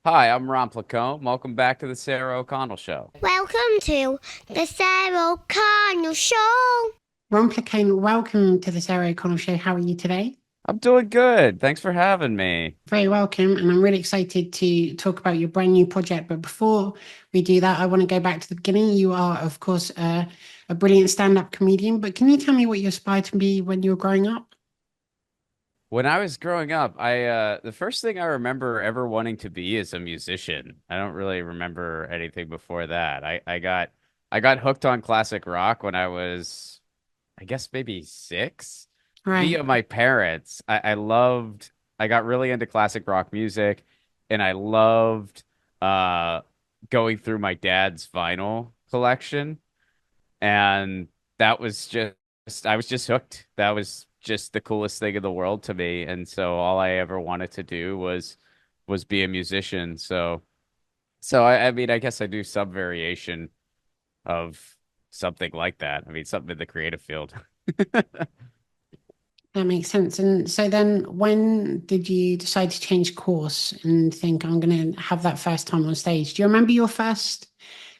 Hi, I'm Ron Placone. Welcome back to the Sarah O'Connell Show. Welcome to the Saber Talk Show. Ron Placone, welcome to the Sarah O'Connell Show. How are you today? I'm doing good. Thanks for having me. Very welcome, and I'm really excited to talk about your brand new project. But before we do that, I want to go back to the beginning. You are, of course, a brilliant stand-up comedian, but can you tell me what you aspired to be when you were growing up? When I was growing up, I the first thing I remember ever wanting to be is a musician. I don't really remember anything before that. I got hooked on classic rock when I was, I guess maybe six, Right. via my parents. I got really into classic rock music, and I loved uh going through my dad's vinyl collection. And that was just I was just hooked. That was just the coolest thing in the world to me. And so all I ever wanted to do was be a musician. So I mean, I guess I do some variation of something like that. I mean, something in the creative field. That makes sense. And so then when did you decide to change course and think I'm going to have that first time on stage? Do you remember your first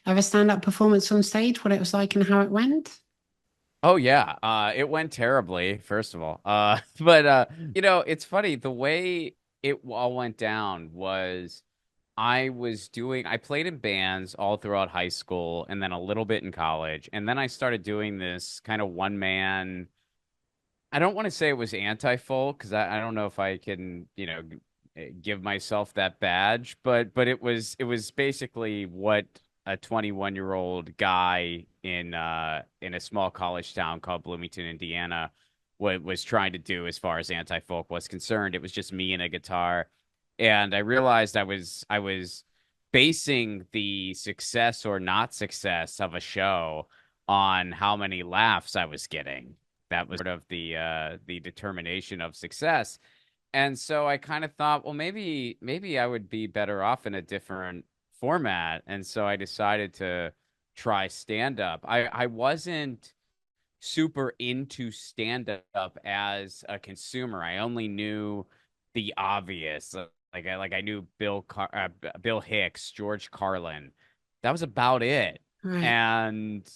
ever stand-up performance on stage, what it was like and how it went? Oh yeah, it went terribly, first of all. But it's funny the way it all went down was I played in bands all throughout high school and then a little bit in college. And then I started doing this kind of one man. I don't want to say it was anti-folk because I don't know if I can, give myself that badge, but it was basically what a 21-year-old guy in a small college town called Bloomington, Indiana, was trying to do as far as anti-folk was concerned. It was just me and a guitar, and I realized I was basing the success or not success of a show on how many laughs I was getting. That was sort of the determination of success. And so I kind of thought, well, maybe I would be better off in a different format. And so I decided to try stand up. I wasn't super into stand up as a consumer. I only knew the obvious. Like I knew Bill Hicks, George Carlin. That was about it. Right. And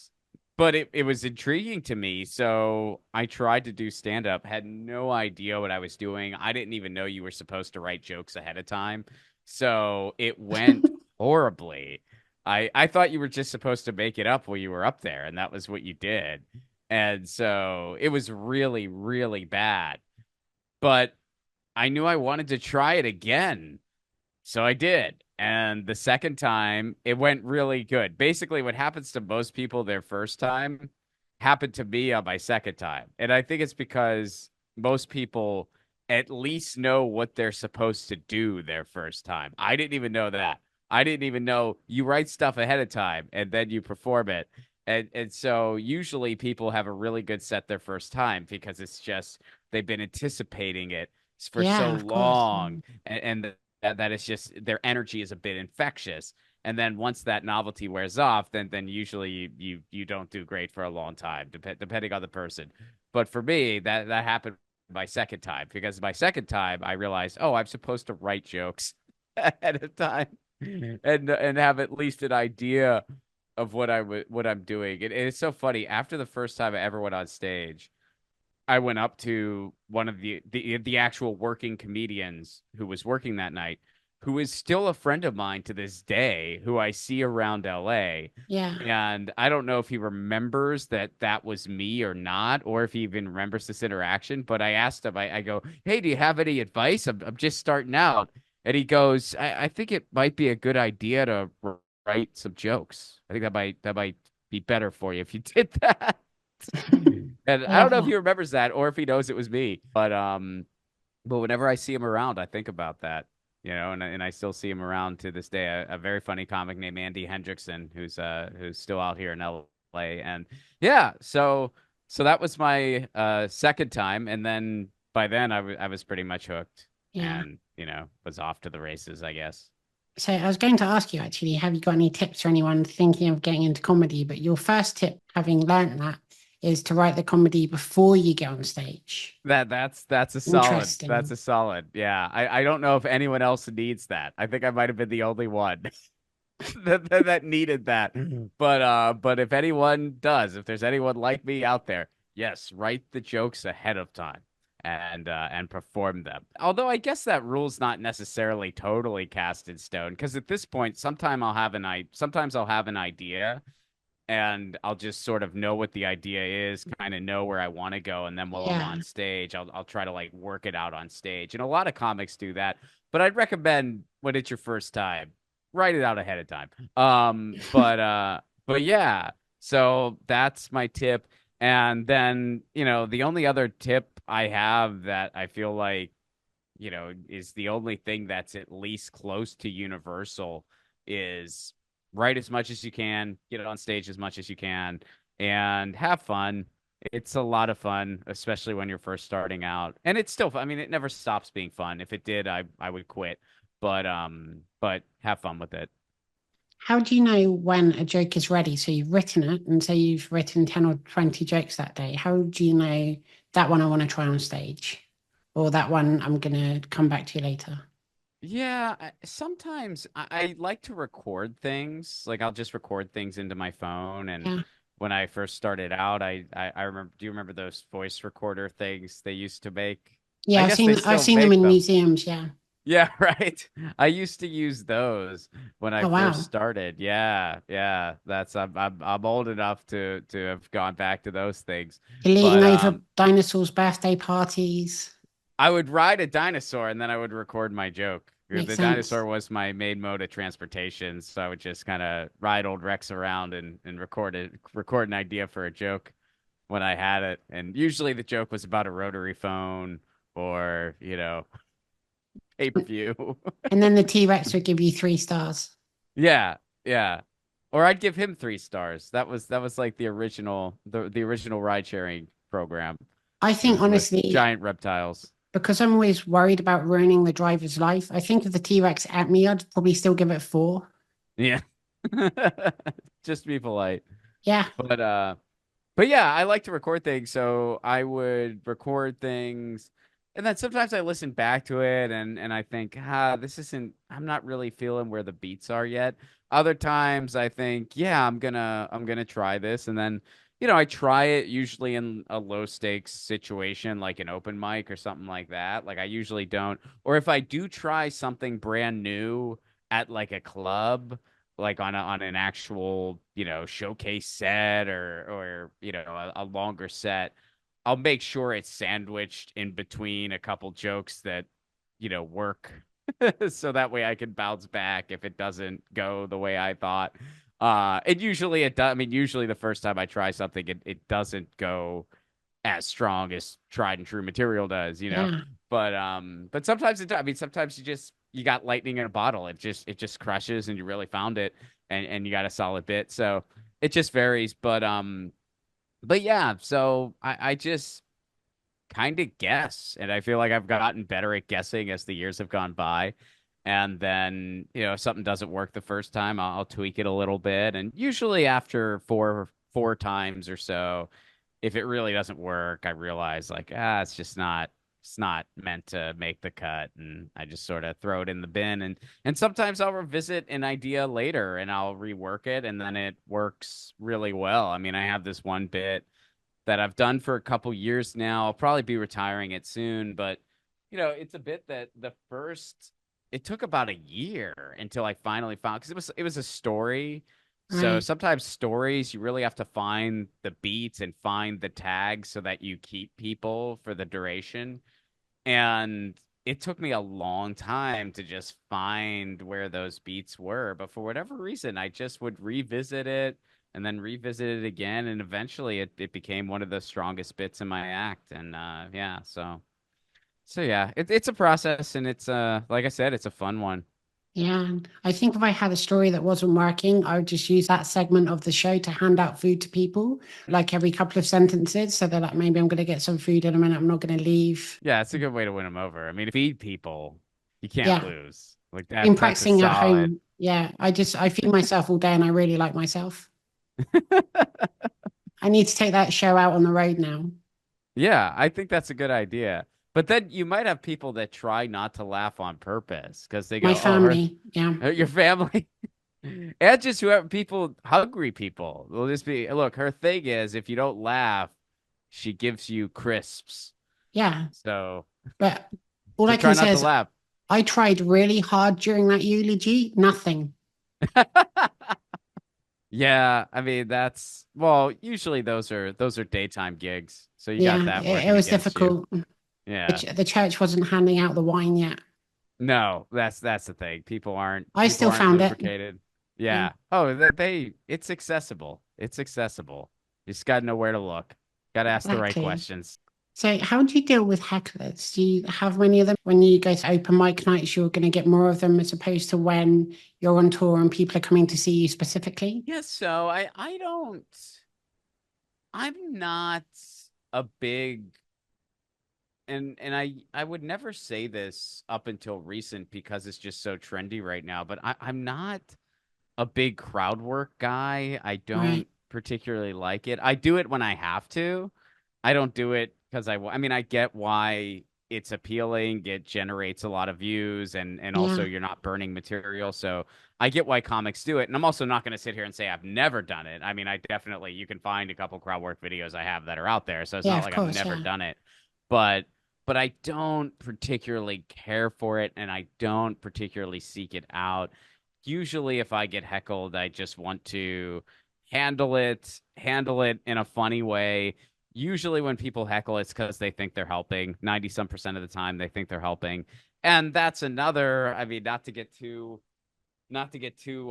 but it was intriguing to me, so I tried to do stand up, had no idea what I was doing. I didn't even know you were supposed to write jokes ahead of time. So it went horribly. I thought you were just supposed to make it up while you were up there, and that was what you did. And so it was really, really bad. But I knew I wanted to try it again. So I did. And the second time, it went really good. Basically, what happens to most people their first time happened to me on my second time. And I think it's because most people at least know what they're supposed to do their first time. I didn't even know that. I didn't even know you write stuff ahead of time and then you perform it. And so usually people have a really good set their first time because it's just they've been anticipating it for so Yeah, of course. long, and that it's just their energy is a bit infectious. And then once that novelty wears off, then usually you don't do great for a long time, depending on the person. But for me, that happened my second time because my second time I realized, oh, I'm supposed to write jokes ahead of time and have at least an idea of what I'm doing. It's so funny. After the first time I ever went on stage, I went up to one of the actual working comedians who was working that night, who is still a friend of mine to this day, who I see around LA. Yeah. And I don't know if he remembers that that was me or not, or if he even remembers this interaction. But I asked him, I go, hey, do you have any advice? I'm just starting out. And he goes, I think it might be a good idea to write some jokes. I think that might be better for you if you did that. And I I don't love know if that. he remembers that or if he knows it was me, but whenever I see him around, I think about that, and I still see him around to this day. A very funny comic named Andy Hendrickson, who's still out here in LA, and yeah, so that was my second time, and then by then I was pretty much hooked, Yeah. and was off to the races, I guess. So I was going to ask you actually, have you got any tips for anyone thinking of getting into comedy? But your first tip, having learned that, is to write the comedy before you get on stage. That's a solid. That's Interesting. a solid. Yeah. I don't know if anyone else needs that. I think I might have been the only one that needed that. But if anyone does, if there's anyone like me out there, yes, write the jokes ahead of time and perform them. Although I guess that rule's not necessarily totally cast in stone, because at this point, sometimes I'll have an idea and I'll just sort of know what the idea is, kind of know where I want to go, and then while I'm Yeah. on stage, I'll try to like work it out on stage. And a lot of comics do that, but I'd recommend when it's your first time, write it out ahead of time. But yeah, so that's my tip. And then, the only other tip I have that I feel like, is the only thing that's at least close to universal is write as much as you can, get it on stage as much as you can, and have fun. It's a lot of fun, especially when you're first starting out. And it's still fun. I mean, it never stops being fun. If it did, I would quit. But have fun with it. How do you know when a joke is ready? So you've written it and say you've written 10 or 20 jokes that day. How do you know that one I want to try on stage? Or that one I'm going to come back to later? Yeah, sometimes I like to record things. Like I'll just record things into my phone. And Yeah. when I first started out, I remember. Do you remember those voice recorder things they used to make? Yeah, I guess they I've still seen them make in them. museums, yeah. Yeah, right. I used to use those when I Oh first wow. started. Yeah, yeah. I'm old enough to have gone back to those things. Deleting But over dinosaurs' birthday parties. I would ride a dinosaur and then I would record my joke. Makes The sense. dinosaur was my main mode of transportation, so I would just kind of ride old Rex around and record an idea for a joke when I had it. And usually the joke was about a rotary phone or, pay-per-view. And then the T-Rex would give you 3 stars. Yeah, yeah. Or I'd give him 3 stars. That was like the original ride sharing program. I It think was with honestly, giant reptiles. because I'm always worried about ruining the driver's life, I think if the T-Rex at me, I'd probably still give it 4. Yeah. Just be polite. Yeah. But uh but yeah, I like to record things, so I would record things and then sometimes I listen back to it and I think, this isn't I'm not really feeling where the beats are yet. Other times I think, yeah, I'm gonna try this and then I try it usually in a low stakes situation like an open mic or something like that. Like I usually don't, or if I do try something brand new at like a club, like on an actual showcase set or a longer set, I'll make sure it's sandwiched in between a couple jokes that work so that way I can bounce back if it doesn't go the way I thought. And usually it does. I mean, usually the first time I try something, it doesn't go as strong as tried and true material does. Yeah. But sometimes it does. I mean, sometimes you got lightning in a bottle. It just crushes and you really found it and you got a solid bit. So it just varies. But yeah, so I just kind of guess. And I feel like I've gotten better at guessing as the years have gone by. And then, if something doesn't work the first time, I'll tweak it a little bit. And usually after four times or so, if it really doesn't work, I realize like, it's not meant to make the cut. And I just sort of throw it in the bin. And sometimes I'll revisit an idea later and I'll rework it and then it works really well. I mean, I have this one bit that I've done for a couple years now. I'll probably be retiring it soon, but it's a bit that it took about a year until I finally found because it was a story. So Right. sometimes stories you really have to find the beats and find the tags so that you keep people for the duration. And it took me a long time to just find where those beats were, but for whatever reason, I just would revisit it and then revisit it again, and eventually it became one of the strongest bits in my act. And yeah, so yeah, it's a process, and it's like I said, it's a fun one. Yeah. And I think if I had a story that wasn't working, I would just use that segment of the show to hand out food to people, like every couple of sentences. So they're like, maybe I'm going to get some food in a minute. I'm not going to leave. Yeah, it's a good way to win them over. I mean, if you feed people, you can't Yeah. lose. Like Been that's a practicing at solid. home. Yeah. I feed myself all day and I really like myself. I need to take that show out on the road now. Yeah, I think that's a good idea. But then you might have people that try not to laugh on purpose because they My go, "Oh, family, yeah, your family." And just whoever people, hungry people. They'll just be, look, her thing is if you don't laugh, she gives you crisps. yeah. So, But all so I try can not say to is laugh. I tried really hard during that eulogy. Nothing. Yeah, I mean that's well, usually those are daytime gigs. So you got Yeah, that it working was against you. difficult. Yeah. The church wasn't handing out the wine yet. No, that's the thing. People aren't I people still aren't found it. lubricated. Yeah, Yeah. Oh, they it's accessible. It's accessible. You just got to know where to look. Got to ask the right exactly. questions. So, how do you deal with hecklers? Do you have many of them? When you go to open mic nights, you're going to get more of them as opposed to when you're on tour and people are coming to see you specifically? Yes, so I don't I'm not a big and I would never say this up until recent because it's just so trendy right now, but I'm not a big crowd work guy. I don't Right. particularly like it. I do it when I have to. I don't do it because I mean, I get why it's appealing. It generates a lot of views and also Yeah. you're not burning material. So I get why comics do it. And I'm also not going to sit here and say I've never done it. I mean, I definitely, you can find a couple crowd work videos I have that are out there. So it's Yeah, not of like I've course. never Yeah. done it. But I don't particularly care for it and I don't particularly seek it out. Usually if I get heckled, I just want to handle it in a funny way. Usually when people heckle, it's because they think they're helping. 90 some percent of the time they think they're helping. And that's another, I mean, not to get too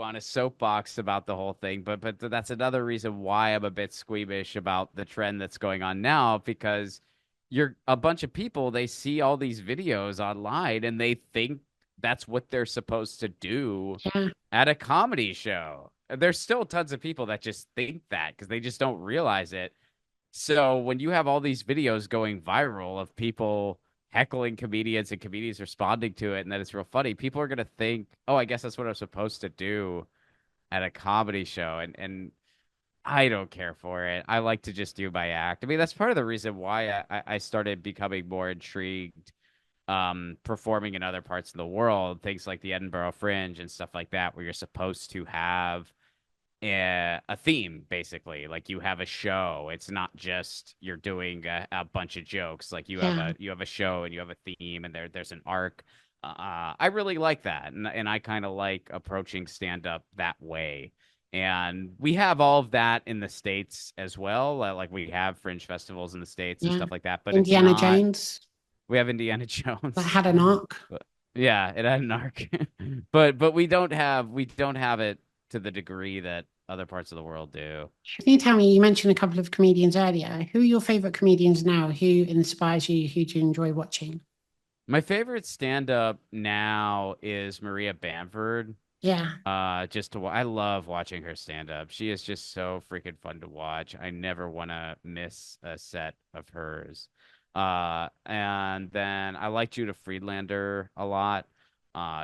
on a soapbox about the whole thing, but that's another reason why I'm a bit squeamish about the trend that's going on now because you're a bunch of people, they see all these videos online and they think that's what they're supposed to do Yeah. at a comedy show. There's still tons of people that just think that because they just don't realize it. So when you have all these videos going viral of people heckling comedians and comedians responding to it and that it's real funny, people are gonna think, oh, I guess that's what I'm supposed to do at a comedy show. And I don't care for it. I like to just do my act. I mean, that's part of the reason why I started becoming more intrigued performing in other parts of the world, things like the Edinburgh Fringe and stuff like that, where you're supposed to have a theme basically like you have a show. It's not just you're doing a bunch of jokes. Like Yeah. you have a show and you have a theme and there's an arc. I really like that and I kind of like approaching stand up that way. And we have all of that in the States as well. Like we have fringe festivals in the States and Yeah. stuff like that, but it's Indiana not. Jones We have Indiana that Jones. had an arc. But yeah, it had an arc. But we don't have it to the degree that other parts of the world do. Can you tell me, you mentioned a couple of comedians earlier. Who are your favorite comedians now? Who inspires you? Who do you enjoy watching? My favorite stand-up now is Maria Bamford. Yeah. Just to I love watching her stand up. She is just so freaking fun to watch. I never want to miss a set of hers. And then I like Judah Friedlander a lot.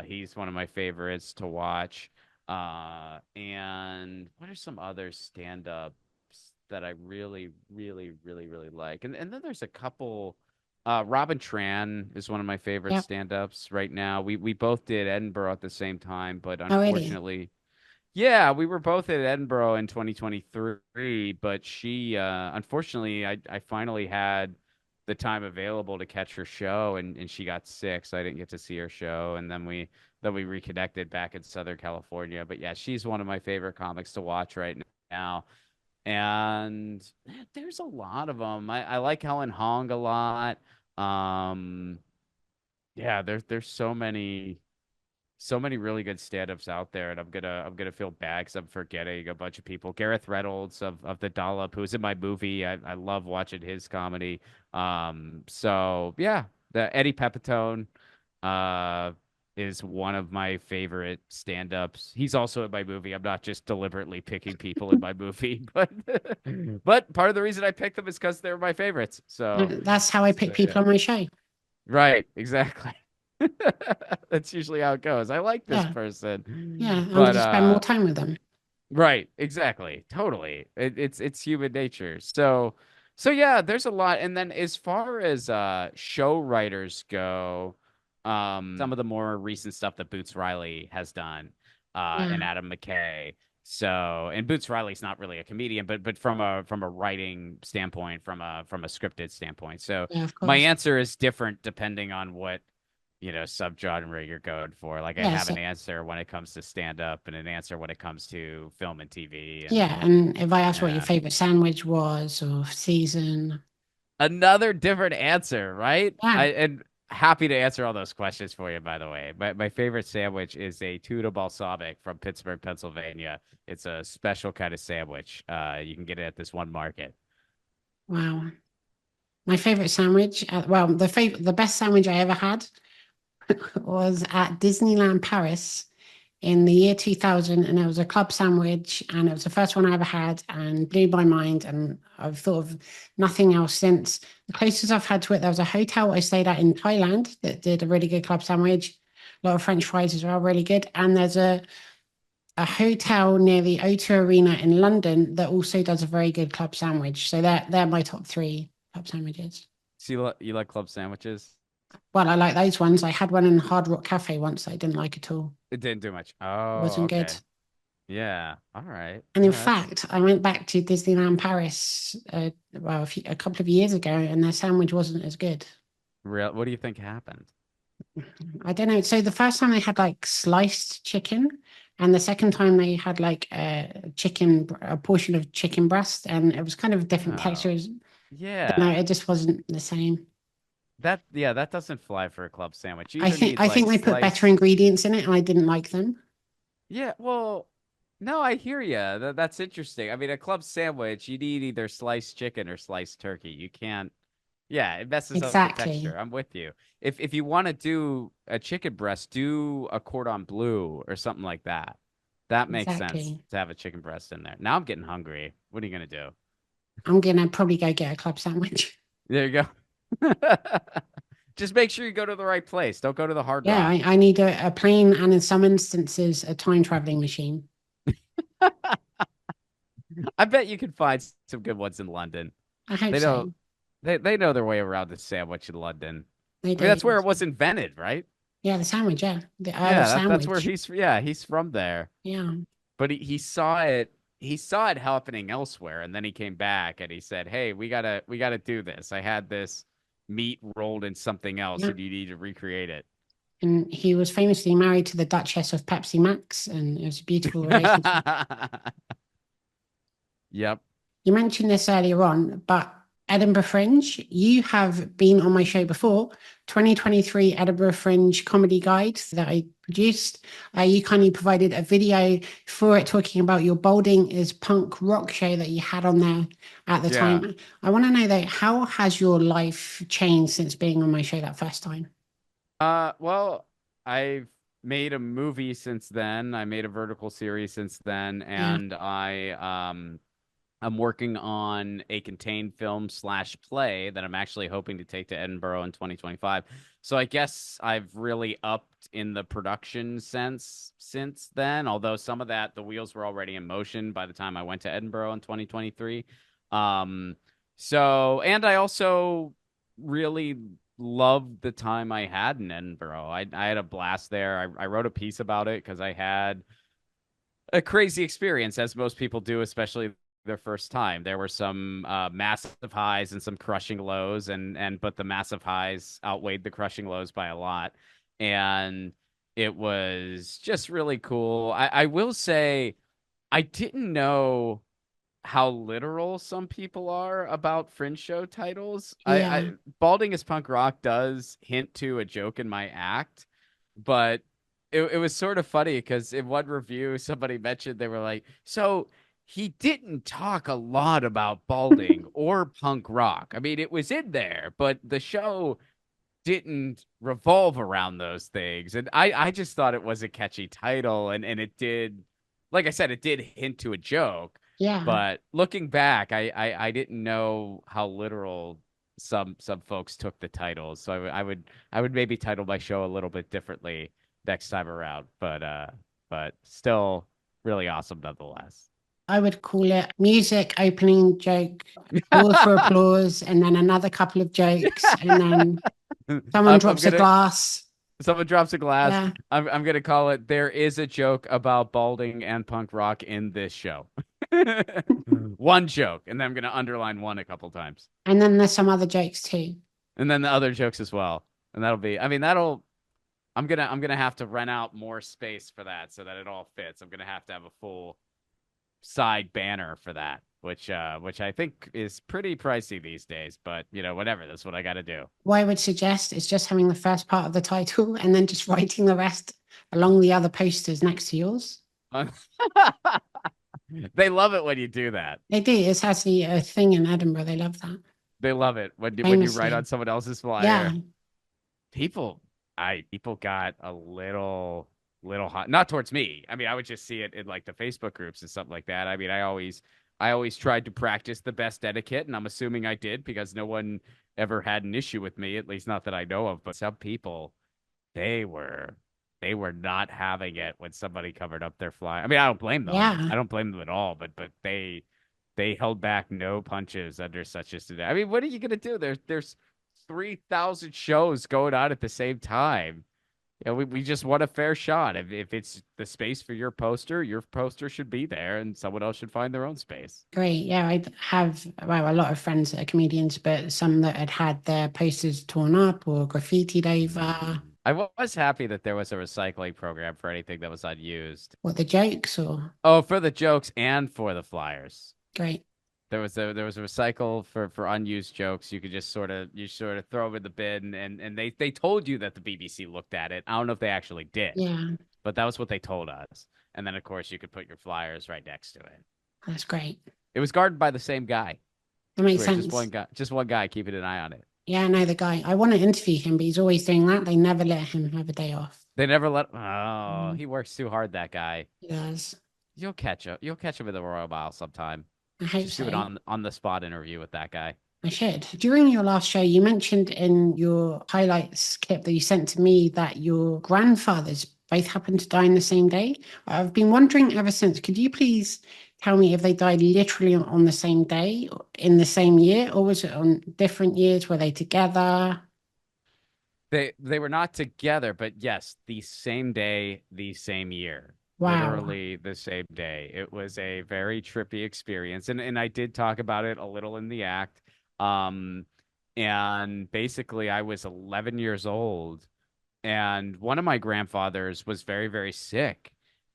He's one of my favorites to watch. And what are some other stand ups that I really, really, really, really like? And then there's a couple. Robin Tran is one of my favorite Yep. stand-ups right now. We both did Edinburgh at the same time, but Oh, really? unfortunately, yeah, we were both at Edinburgh in 2023, but she unfortunately I finally had the time available to catch her show and she got sick, so I didn't get to see her show and then we reconnected back in Southern California. But yeah, she's one of my favorite comics to watch right now. And there's a lot of them. I like Helen Hong a lot. Um, yeah, there's so many really good stand-ups out there, and I'm gonna feel bad because I'm forgetting a bunch of people. Gareth Reynolds of the Dollop, who's in my movie. I love watching his comedy. So yeah, the Eddie Pepitone uh is one of my favorite stand-ups. He's also in my movie. I'm not just deliberately picking people in my movie, but but part of the reason I picked them is because they're my favorites. That's how I pick Yeah. people on my show. Right, exactly. That's usually how it goes. I like this Yeah. person. Yeah. I'm going But to spend more time with them. Right, exactly. Totally. It's human nature. So yeah, there's a lot. And then as far as show writers go, some of the more recent stuff that Boots Riley has done, Yeah, and Adam McKay. So, and Boots Riley's not really a comedian, but from a writing standpoint, from a scripted standpoint. So yeah, of my course. answer is different depending on what subgenre you're going for. Like I Yeah, have so, an answer when it comes to stand up and an answer when it comes to film and TV. And yeah, and if I asked what your yeah, favorite sandwich was or season, another different answer, right? yeah, And happy to answer all those questions for you, by the way. My favorite sandwich is a tuna balsamic from Pittsburgh, Pennsylvania. It's a special kind of sandwich. You can get it at this one market. wow. My favorite sandwich, well, the best sandwich I ever had was at Disneyland Paris in the year 2000, and it was a club sandwich, and it was the first one I ever had and blew my mind, and I've thought of nothing else since. The closest I've had to it, there was a hotel I stayed at in Thailand that did a really good club sandwich. A lot of French fries as well, really good. And there's a hotel near the O2 Arena in London that also does a very good club sandwich. So they're my top three club sandwiches. So you like club sandwiches? Well, I like those ones. I had one in Hard Rock Cafe once that I didn't like at all. It didn't do much. It Oh, wasn't good. okay. Yeah. All right. And in Yeah, that's fact, I went back to Disneyland Paris, well, a couple of years ago, and their sandwich wasn't as good. real. What do you think happened? I don't know. So the first time they had like sliced chicken, and the second time they had like a portion of chicken breast, and it was kind of different Oh, textures. Don't know, yeah. it just wasn't the same. That doesn't fly for a club sandwich. You either need I think like they put better sliced. ingredients in it, and I didn't like them. Yeah, well, no, I hear you. That's interesting. I mean, a club sandwich, you need either sliced chicken or sliced turkey. You can't. Yeah, it messes up the Exactly. texture. I'm with you. If you want to do a chicken breast, do a cordon bleu or something like that. That makes sense Exactly. to have a chicken breast in there. Now I'm getting hungry. What are you gonna do? I'm gonna probably go get a club sandwich. There you go. Just make sure you go to the right place. Don't go to the Hard Yeah, Rock. I need a plane and in some instances a time traveling machine. I bet you can find some good ones in London. I hope They know so. they know their way around the sandwich in London. They I mean, do. that's where it was invented, right? Yeah, the sandwich, yeah. The Earl of Yeah, that's where Sandwich. he's from there. Yeah. But he saw it happening elsewhere, and then he came back and he said, "Hey, we gotta do this. I had this meat rolled in something else, Yeah. and you need to recreate it." And he was famously married to the Duchess of Pepsi Max, and it was a beautiful relationship. Yep. You mentioned this earlier on, but Edinburgh Fringe, you have been on my show before, 2023 Edinburgh Fringe Comedy Guide that I produced. You kindly provided a video for it talking about your Balding is Punk Rock show that you had on there at the Yeah. time. I want to know though, how has your life changed since being on my show that first time? Well, I've made a movie since then. I made a vertical series since then, Yeah, and I'm working on a contained film slash play that I'm actually hoping to take to Edinburgh in 2025. So I guess I've really upped in the production sense since then, although some of that, the wheels were already in motion by the time I went to Edinburgh in 2023. Um, and I also really loved the time I had in Edinburgh. I had a blast there. I wrote a piece about it because I had a crazy experience, as most people do, especially their first time. There were some massive highs and some crushing lows, but the massive highs outweighed the crushing lows by a lot, and it was just really cool. I will say I didn't know how literal some people are about fringe show titles. yeah, Balding as Punk Rock does hint to a joke in my act, but it was sort of funny because in one review somebody mentioned they were like, so he didn't talk a lot about balding or punk rock. I mean, it was in there, but the show didn't revolve around those things. And I just thought it was a catchy title, and it did, like I said, it did hint to a joke. yeah. But looking back, I didn't know how literal some folks took the titles. So I would maybe title my show a little bit differently next time around. But still really awesome nonetheless. I would call it music, opening joke, pause for applause, and then another couple of jokes, and then someone I'm drops a gonna glass. someone drops a glass. Yeah, I'm gonna call it there is a joke about balding and punk rock in this show. One joke, and then I'm gonna underline one a couple times. and then there's some other jokes too. And then the other jokes as well. And that'll be, I mean, that'll I'm gonna have to rent out more space for that so that it all fits. I'm gonna have to have a full side banner for that, which I think is pretty pricey these days, but whatever, that's what I gotta do. What I would suggest is just having the first part of the title and then just writing the rest along the other posters next to yours. They love it when you do that. They do. It's actually a thing in Edinburgh. They love that. They love it when you write Famously. on someone else's Yeah, flyer. People people got a little hot, not towards me. I mean, I would just see it in like the Facebook groups and stuff like that. I mean, I always tried to practice the best etiquette, and I'm assuming I did because no one ever had an issue with me, at least not that I know of. But some people, they were they were not having it when somebody covered up their fly. I mean, I don't blame them. yeah, I don't blame them at all, but they held back no punches under such as today. I mean, what are you gonna do? There's 3,000 shows going on at the same time. Yeah, we just want a fair shot. If it's the space for your poster should be there, and someone else should find their own space. great. Yeah, I have, well, a lot of friends that are comedians, but some that had their posters torn up or graffitied over. I was happy that there was a recycling program for anything that was unused. What, the jokes or Oh, for the jokes and for the flyers. great. There was a recycle for unused jokes. You sort of throw them in the bin, and they told you that the BBC looked at it. I don't know if they actually did, Yeah, but that was what they told us. And then of course you could put your flyers right next to it. that's great. It was guarded by the same guy. That makes Swear, sense. just one guy keeping an eye on it. Yeah, I know the guy. I want to interview him, but he's always doing that. They never let him have a day off. They never let. Oh, Mm, he works too hard. That guy. he does. You'll catch him. You'll catch him in the Royal Mile sometime. I hope Just do it so. on the spot interview with that guy. I should. During your last show, you mentioned in your highlights clip that you sent to me that your grandfathers both happened to die in the same day. I've been wondering ever since, could you please tell me if they died literally on the same day, in the same year, or was it on different years? Were they together? They were not together, but yes, the same day, the same year. Wow. Literally the same day. It was a very trippy experience. And I did talk about it a little in the act. Um, and basically I was 11 years old, and one of my grandfathers was very, very sick.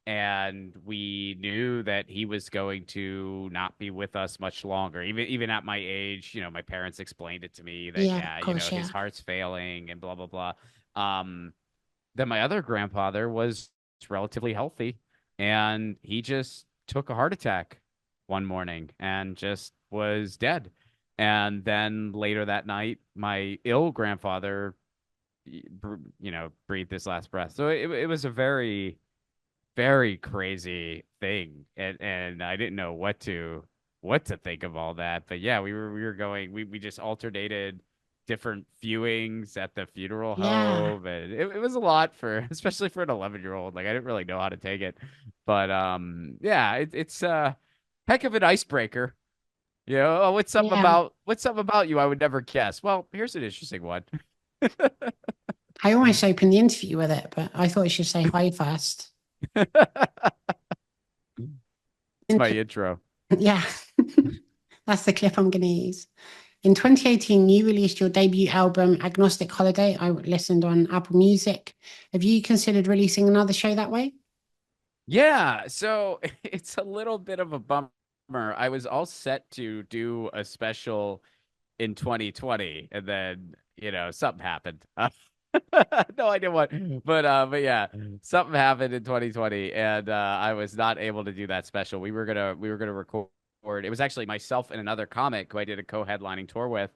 And we knew that he was going to not be with us much longer. Even at my age, my parents explained it to me that, Yeah, yeah, of course, his yeah. heart's failing and blah blah blah. Um, then my other grandfather was relatively healthy, and he just took a heart attack one morning and just was dead. And then later that night, my ill grandfather, breathed his last breath. So it was a very, very crazy thing, and I didn't know what to think of all that. But yeah, we were going, we just alternated different viewings at the funeral Yeah. home, and it was a lot for especially for an 11-year-old. Like I didn't really know how to take it, but yeah, it's a heck of an icebreaker. Oh, Yeah. what's something about you I would never guess? Well, here's an interesting one. I almost opened the interview with it, but I thought I should say hi first. It's my intro. Yeah, that's the clip I'm going to use. In 2018, you released your debut album, Agnostic Holiday. I listened on Apple Music. Have you considered releasing another show that way? Yeah, so it's a little bit of a bummer. I was all set to do a special in 2020, and then, something happened. No idea what, but yeah, something happened in 2020, and I was not able to do that special. We were gonna record. It was actually myself and another comic who I did a co-headlining tour with,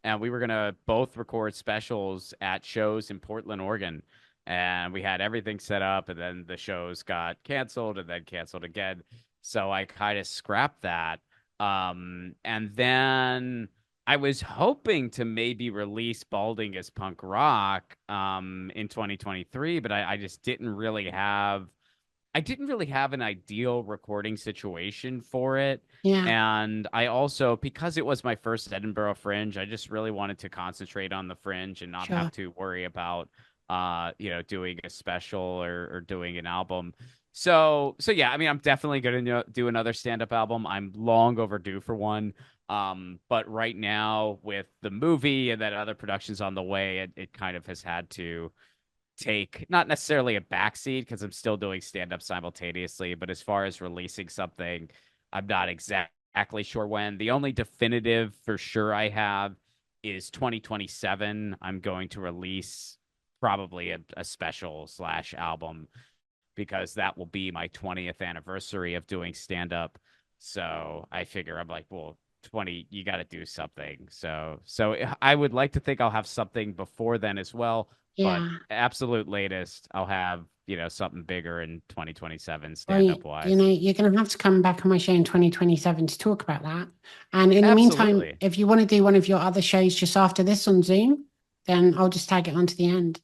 and we were gonna both record specials at shows in Portland, Oregon. And we had everything set up, and then the shows got canceled and then canceled again. So I kind of scrapped that. And then I was hoping to maybe release Balding as Punk Rock in 2023, but I just didn't really have I didn't really have an ideal recording situation for it. Yeah, And I also, because it was my first Edinburgh Fringe, I just really wanted to concentrate on the Fringe and not sure. have to worry about, doing a special or doing an album. So yeah, I mean, I'm definitely going to do another stand-up album. I'm long overdue for one. But right now with the movie and that other productions on the way, it kind of has had to take not necessarily a backseat because I'm still doing stand up simultaneously, but as far as releasing something, I'm not exactly sure when. The only definitive for sure I have is 2027. I'm going to release probably a special slash album because that will be my 20th anniversary of doing stand up. So I figure I'm like, well, 20, you got to do something. So I would like to think I'll have something before then as well, but Yeah. absolute latest, I'll have, something bigger in 2027 Well, stand up wise. you're going to have to come back on my show in 2027 to talk about that. And in the meantime, Absolutely. if you want to do one of your other shows just after this on Zoom, then I'll just tag it onto the end.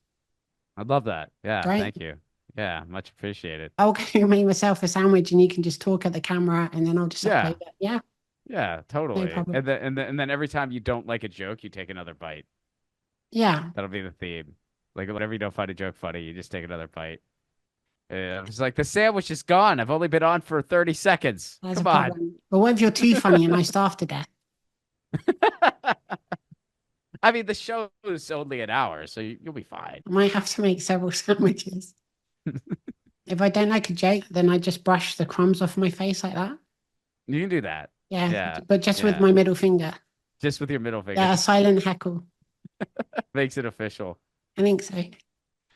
I'd love that. Yeah, Great. thank you. Yeah, much appreciated. I'll go make myself a sandwich and you can just talk at the camera and then I'll just upload Yeah. it. Yeah, Yeah, no totally. problem. And then every time you don't like a joke, you take another bite. Yeah, That'll be the theme. Like whenever you don't find a joke funny, you just take another bite. It's like the sandwich is gone. I've only been on for 30 seconds. there's a Come on. problem. But what if you're too funny and I starve to death? I mean, the show is only an hour, so you'll be fine. I might have to make several sandwiches. If I don't like a joke, then I just brush the crumbs off my face like that. You can do that. Yeah, Yeah. but just with Yeah. my middle finger. Just with your middle Yeah, a finger silent heckle. makes it official. I think so.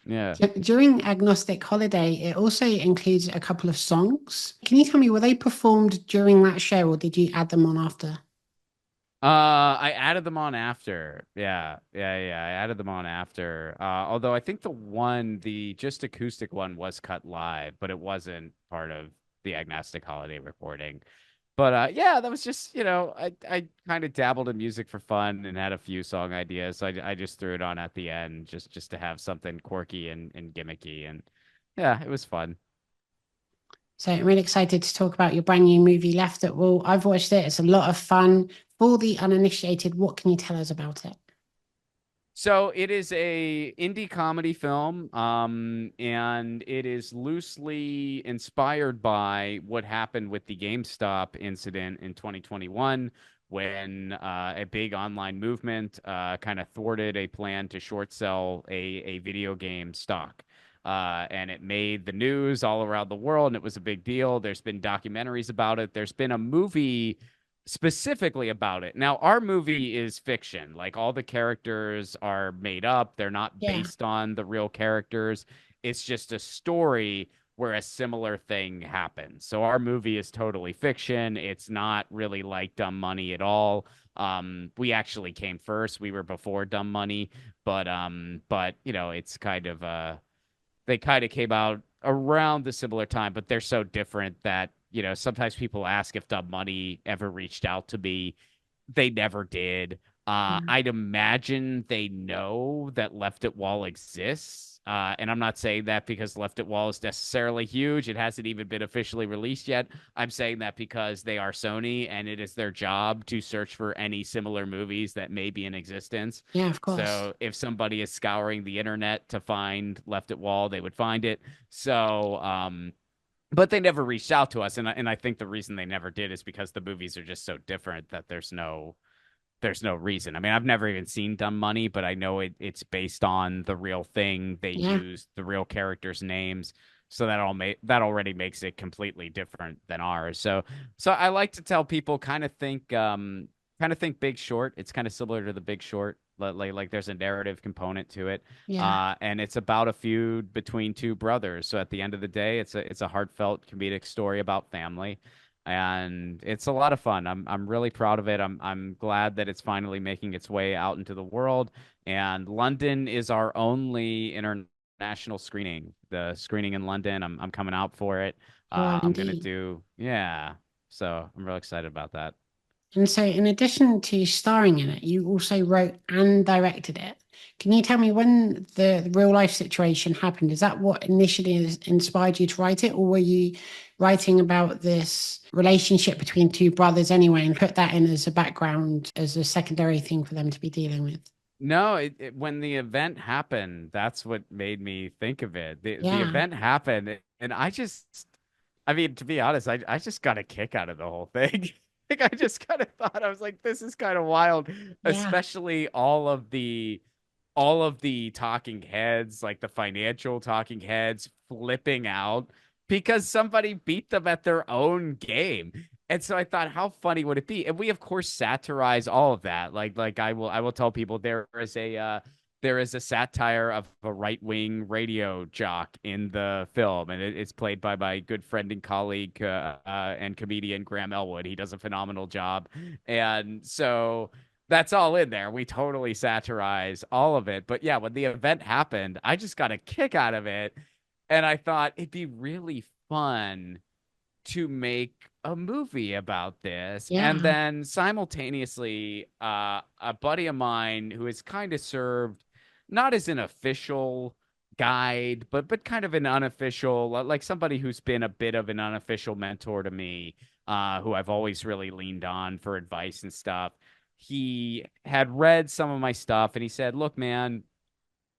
Yeah. During Agnostic Holiday, it also includes a couple of songs. Can you tell me, were they performed during that show or did you add them on after? I added them on after. Yeah. I added them on after. Although I think the just acoustic one was cut live, but it wasn't part of the Agnostic Holiday recording. But yeah, that was just, I kind of dabbled in music for fun and had a few song ideas. So I just threw it on at the end just to have something quirky and gimmicky. And yeah, it was fun. So I'm really excited to talk about your brand new movie, Left at Will. I've watched it. It's a lot of fun. For the uninitiated, what can you tell us about it? So it is a indie comedy film, and it is loosely inspired by what happened with the GameStop incident in 2021, when a big online movement kind of thwarted a plan to short sell a video game stock. And it made the news all around the world, and it was a big deal. There's been documentaries about it. There's been a movie specifically about it. Now, our movie is fiction. Like all the characters are made up. They're not Yeah, based on the real characters. It's just a story where a similar thing happens. So our movie is totally fiction. It's not really like Dumb Money at all. We actually came first. We were before Dumb Money, but it's kind of they kind of came out around the similar time, but they're so different that, sometimes people ask if Dumb Money ever reached out to me. They never did. yeah, I'd imagine they know that Left It Wall exists. And I'm not saying that because Left It Wall is necessarily huge. It hasn't even been officially released yet. I'm saying that because they are Sony and it is their job to search for any similar movies that may be in existence. yeah, of course. So if somebody is scouring the internet to find Left It Wall, they would find it. So, but they never reached out to us, and I think the reason they never did is because the movies are just so different that there's no reason. I mean, I've never even seen Dumb Money, but I know it's based on the real thing. They Yeah, used the real characters' names, so that already makes it completely different than ours. So I like to tell people kind of think Big Short. It's kind of similar to the Big Short. Like there's a narrative component to it, yeah. and it's about a feud between two brothers. So at the end of the day, it's a heartfelt comedic story about family, and it's a lot of fun. I'm really proud of it. I'm glad that it's finally making its way out into the world. And London is our only international screening. The screening in London, I'm coming out for it. You are I'm gonna indeed. do, yeah. So I'm real excited about that. And so, in addition to starring in it, you also wrote and directed it. Can you tell me when the real life situation happened? Is that what initially inspired you to write it, or were you writing about this relationship between two brothers anyway and put that in as a background, as a secondary thing for them to be dealing with? No, when the event happened, that's what made me think of it. The Yeah, event happened, and I mean, to be honest, I just got a kick out of the whole thing. Like I just kind of thought I was like, this is kind of wild, yeah, especially all of the talking heads, like the financial talking heads, flipping out because somebody beat them at their own game. And so I thought, how funny would it be? And we, of course, satirize all of that. I will tell people there is a satire of a right wing radio jock in the film, and it's played by my good friend and colleague and comedian Graham Elwood. He does a phenomenal job, and so that's all in there. We totally satirize all of it. But yeah, when the event happened, I just got a kick out of it, and I thought it'd be really fun to make a movie about this. And yeah, then simultaneously, a buddy of mine who has kind of served not as an official guide, but kind of an unofficial, like somebody who's been a bit of an unofficial mentor to me, who I've always really leaned on for advice and stuff. He had read some of my stuff and he said, "Look, man,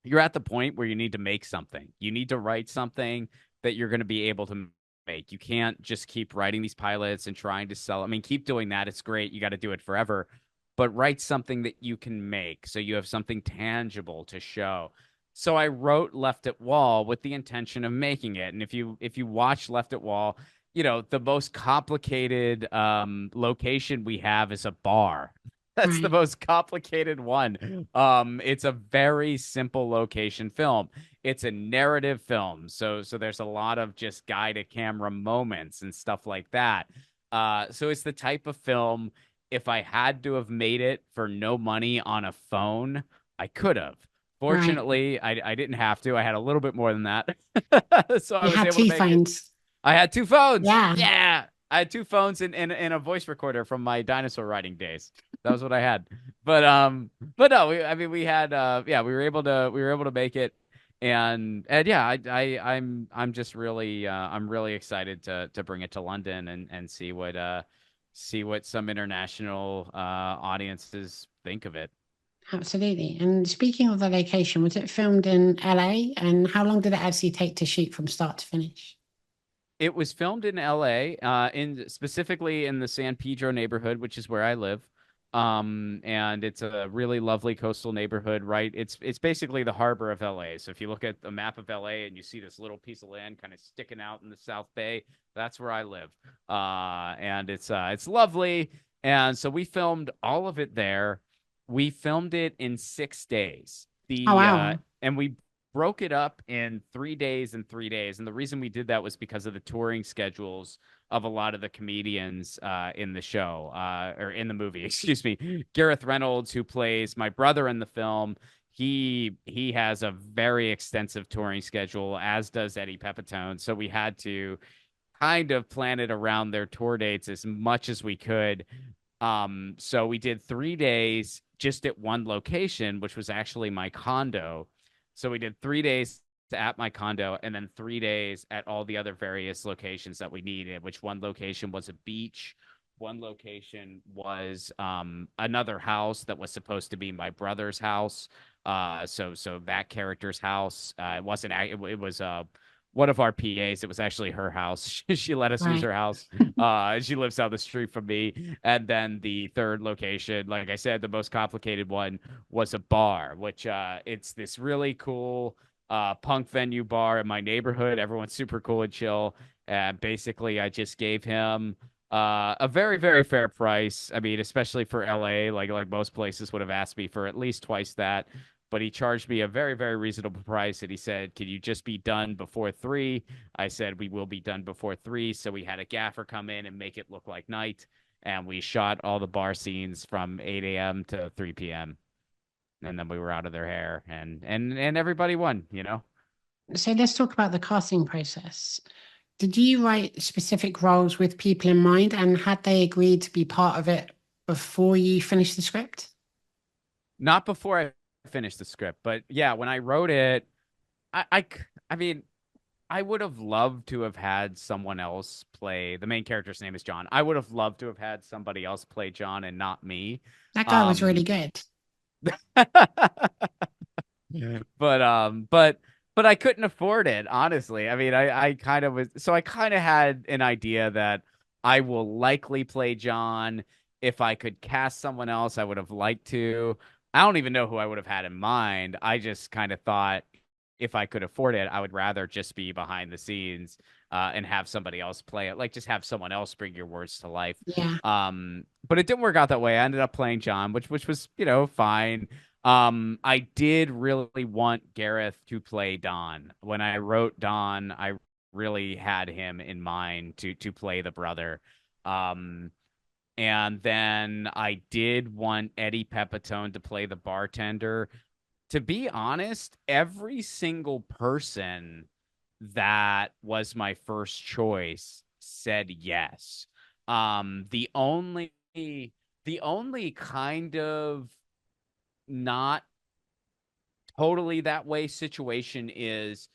you're at the point where you need to make something. You need to write something that you're going to be able to make. You can't just keep writing these pilots and trying to sell. I mean, keep doing that. It's great. You got to do it forever, but write something that you can make so you have something tangible to show." So I wrote Left at Wall with the intention of making it. And if you watch Left at Wall, you know, the most complicated location we have is a bar. That's the right, most complicated one. It's a very simple location film. It's a narrative film, so there's a lot of just guy to camera moments and stuff like that. So it's the type of film. If I had to have made it for no money on a phone, I could have. right. Fortunately, I didn't have to. I had a little bit more than that, so I You was had able to two make it. phones. I had two phones. Yeah, Yeah. I had two phones and a voice recorder from my dinosaur riding days. That was what I had. But no, I mean we had yeah, we were able to make it. And yeah, I'm just really I'm really excited to bring it to London and see what some international audiences think of it. absolutely. And speaking of the location, was it filmed in LA? And how long did it actually take to shoot from start to finish? It was filmed in LA, in specifically in the San Pedro neighborhood, which is where I live. And it's a really lovely coastal neighborhood, right? It's basically the harbor of LA. So if you look at the map of LA and you see this little piece of land kind of sticking out in the South Bay, that's where I live. And it's lovely. And so we filmed all of it there. We filmed it in 6 days. Oh, The wow. and we broke it up in 3 days and 3 days. And the reason we did that was because of the touring schedules of a lot of the comedians in the show or in the movie, excuse me. Gareth Reynolds, who plays my brother in the film, he has a very extensive touring schedule, as does Eddie Pepitone. So we had to kind of plan it around their tour dates as much as we could. So we did 3 days just at one location, which was actually my condo. So we did 3 days at my condo and then 3 days at all the other various locations that we needed, which one location was a beach. One location was another house that was supposed to be my brother's house. So that character's house. It wasn't. It was one of our PAs. It was actually her house. She let us use Right. her house. She lives down the street from me. And then the third location, like I said, the most complicated one was a bar, which it's this really cool punk venue bar in my neighborhood. Everyone's super cool and chill. And basically, I just gave him a very, very fair price. I mean, especially for LA, like most places would have asked me for at least twice that. But he charged me a very, very reasonable price. And he said, "Can you just be done before 3?" I said, "We will be done before 3." So we had a gaffer come in and make it look like night. And we shot all the bar scenes from 8 a.m. to 3 p.m. And then we were out of their hair and everybody won, you know? So let's talk about the casting process. Did you write specific roles with people in mind, and had they agreed to be part of it before you finished the script? Not before I finished the script, but yeah, when I wrote it, I mean, I would have loved to have had someone else play. The main character's name is John. I would have loved to have had somebody else play John and not me. That guy was really Um, good. but I couldn't afford it, honestly. I mean, I kind of was so I kind of had an idea that I will likely play John. If I could cast someone else, I would have liked to. I don't even know who I would have had in mind. I just kind of thought if I could afford it, I would rather just be behind the scenes and have somebody else play it. Like just have someone else bring your words to life. Yeah. But it didn't work out that way. I ended up playing John, which was, fine. I did really want Gareth to play Don. When I wrote Don, I really had him in mind to play the brother. Um, and then I did want Eddie Pepitone to play the bartender. To be honest, every single person that was my first choice said yes. The only kind of not totally that way situation is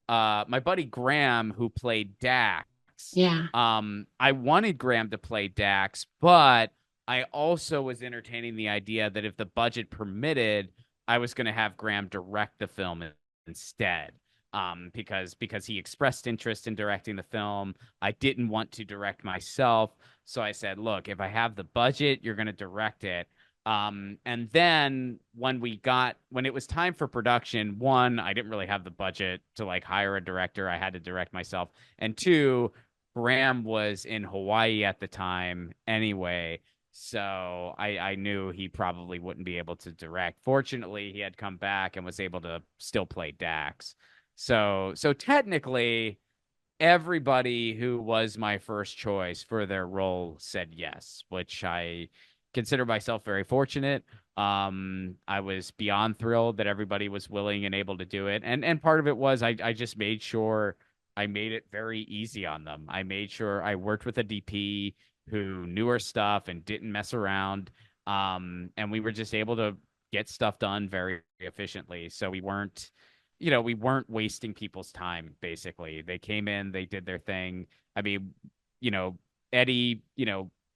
my buddy Graham who played Dax. Yeah. I wanted Graham to play Dax, but I also was entertaining the idea that if the budget permitted, I was going to have Graham direct the film instead. Because he expressed interest in directing the film. I didn't want to direct myself. So I said, look, if I have the budget, you're going to direct it. And then when it was time for production, one, I didn't really have the budget to like hire a director. I had to direct myself. And two, Graham was in Hawaii at the time anyway. So I knew he probably wouldn't be able to direct. Fortunately, he had come back and was able to still play Dax. So technically, everybody who was my first choice for their role said yes, which I consider myself very fortunate. I was beyond thrilled that everybody was willing and able to do it. And part of it was I just made sure I made it very easy on them. I made sure I worked with a DP who knew her stuff and didn't mess around. And we were just able to get stuff done very efficiently. So we weren't wasting people's time, basically. They came in, they did their thing. I mean, you know, Eddie,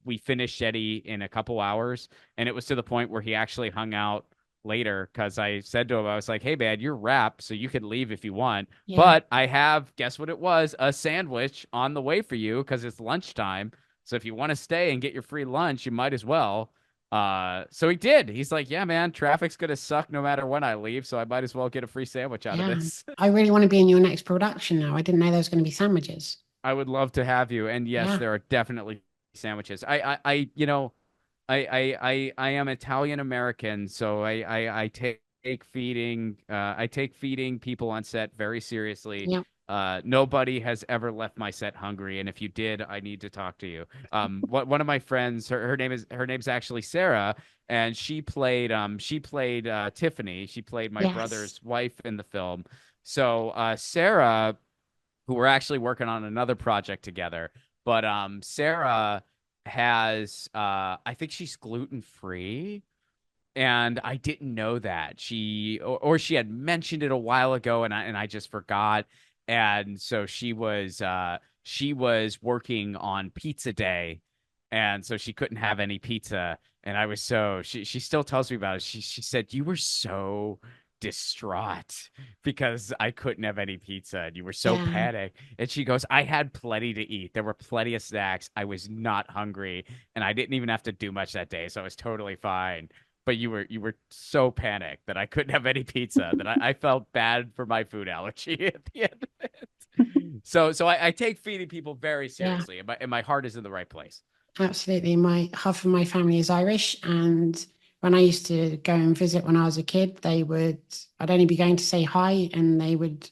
we finished Eddie in a couple hours, and it was to the point where he actually hung out later because I said to him, I was like, hey, man, you're wrapped, so you can leave if you want. Yeah. But I have, guess what it was? A sandwich on the way for you because it's lunchtime. So if you want to stay and get your free lunch, you might as well. So he did. He's like, yeah, man, traffic's gonna suck no matter when I leave, so I might as well get a free sandwich out of Yeah. this. I really want to be in your next production now. I didn't know there was going to be sandwiches. I would love to have you. And yes, Yeah. there are definitely sandwiches. I am Italian American, so I take feeding people on set very seriously. Yeah. Nobody has ever left my set hungry, and if you did, I need to talk to you. One of my friends, her name's actually Sarah, and she played Tiffany. She played my Yes. brother's wife in the film. So Sarah, who we're actually working on another project together, but Sarah has I think she's gluten free, and I didn't know that or she had mentioned it a while ago, and I just forgot. And so she was working on pizza day, and so she couldn't have any pizza. And I was she still tells me about it. She said you were so distraught because I couldn't have any pizza and you were so Yeah. panicked. And she goes, I had plenty to eat. There were plenty of snacks. I was not hungry, and I didn't even have to do much that day, so I was totally fine. But you were so panicked that I couldn't have any pizza that I felt bad for my food allergy at the end of it. So I take feeding people very Yeah. seriously, and my heart is in the right place. Absolutely. My half of my family is Irish, and when I used to go and visit when I was a kid, I'd only be going to say hi, and they would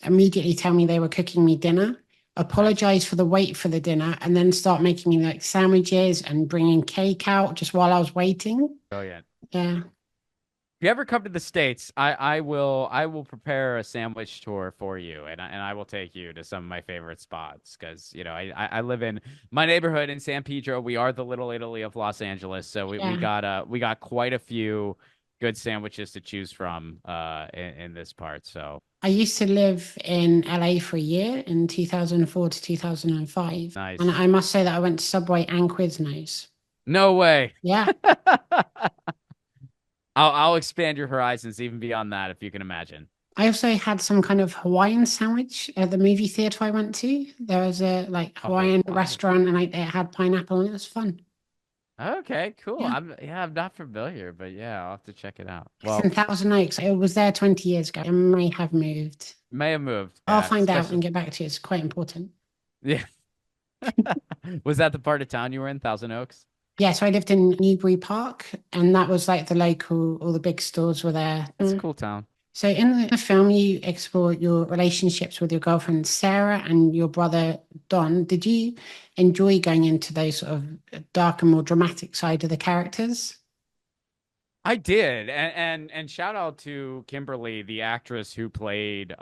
immediately tell me they were cooking me dinner, Nice. apologize for the wait for the dinner, and then start making me like sandwiches and bringing cake out just while I was waiting. Brilliant. Yeah. If you ever come to the States, I will prepare a sandwich tour for you, and I will take you to some of my favorite spots because I live in my neighborhood in San Pedro. We are the Little Italy of Los Angeles, so Yeah. we got quite a few good sandwiches to choose from in this part. So I used to live in LA for a year in 2004 to 2005. And nice. I must say that I went to Subway and Quiznos. No way. Yeah. I'll expand your horizons even beyond that if you can imagine. I also had some kind of Hawaiian sandwich at the movie theater I went to. There was a like A Hawaiian Hawaii. restaurant and it had pineapple and it was fun. Okay, cool. Yeah. I'm not familiar, but yeah, I'll have to check it out. It's in Well, Thousand Oaks. I was there 20 years ago. It may have moved. may have moved. I'll Yeah, find out and especially. get back to you. It's quite important. Yeah. Was that the part of town you were in, Thousand Oaks? Yeah, so I lived in Newbury Park, and that was like the local, all the big stores were there. It's a cool town. So in the film, you explore your relationships with your girlfriend Sarah and your brother Don. Did you enjoy going into those sort of dark and more dramatic side of the characters? I did. And shout out to Kimberly, the actress who played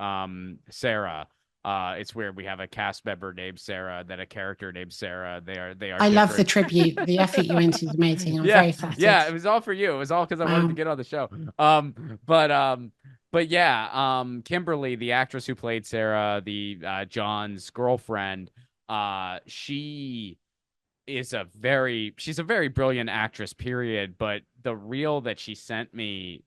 Sarah. It's weird. We have a cast member named Sarah, then a character named Sarah. They are I love the different. tribute. The effort you went into is amazing. I'm Yeah, very flattered. yeah, it was all for you. It was all because I wanted to Wow. get on the show. But yeah, Kimberly, the actress who played Sarah, the John's girlfriend, she she's a very brilliant actress, period. But the reel that she sent me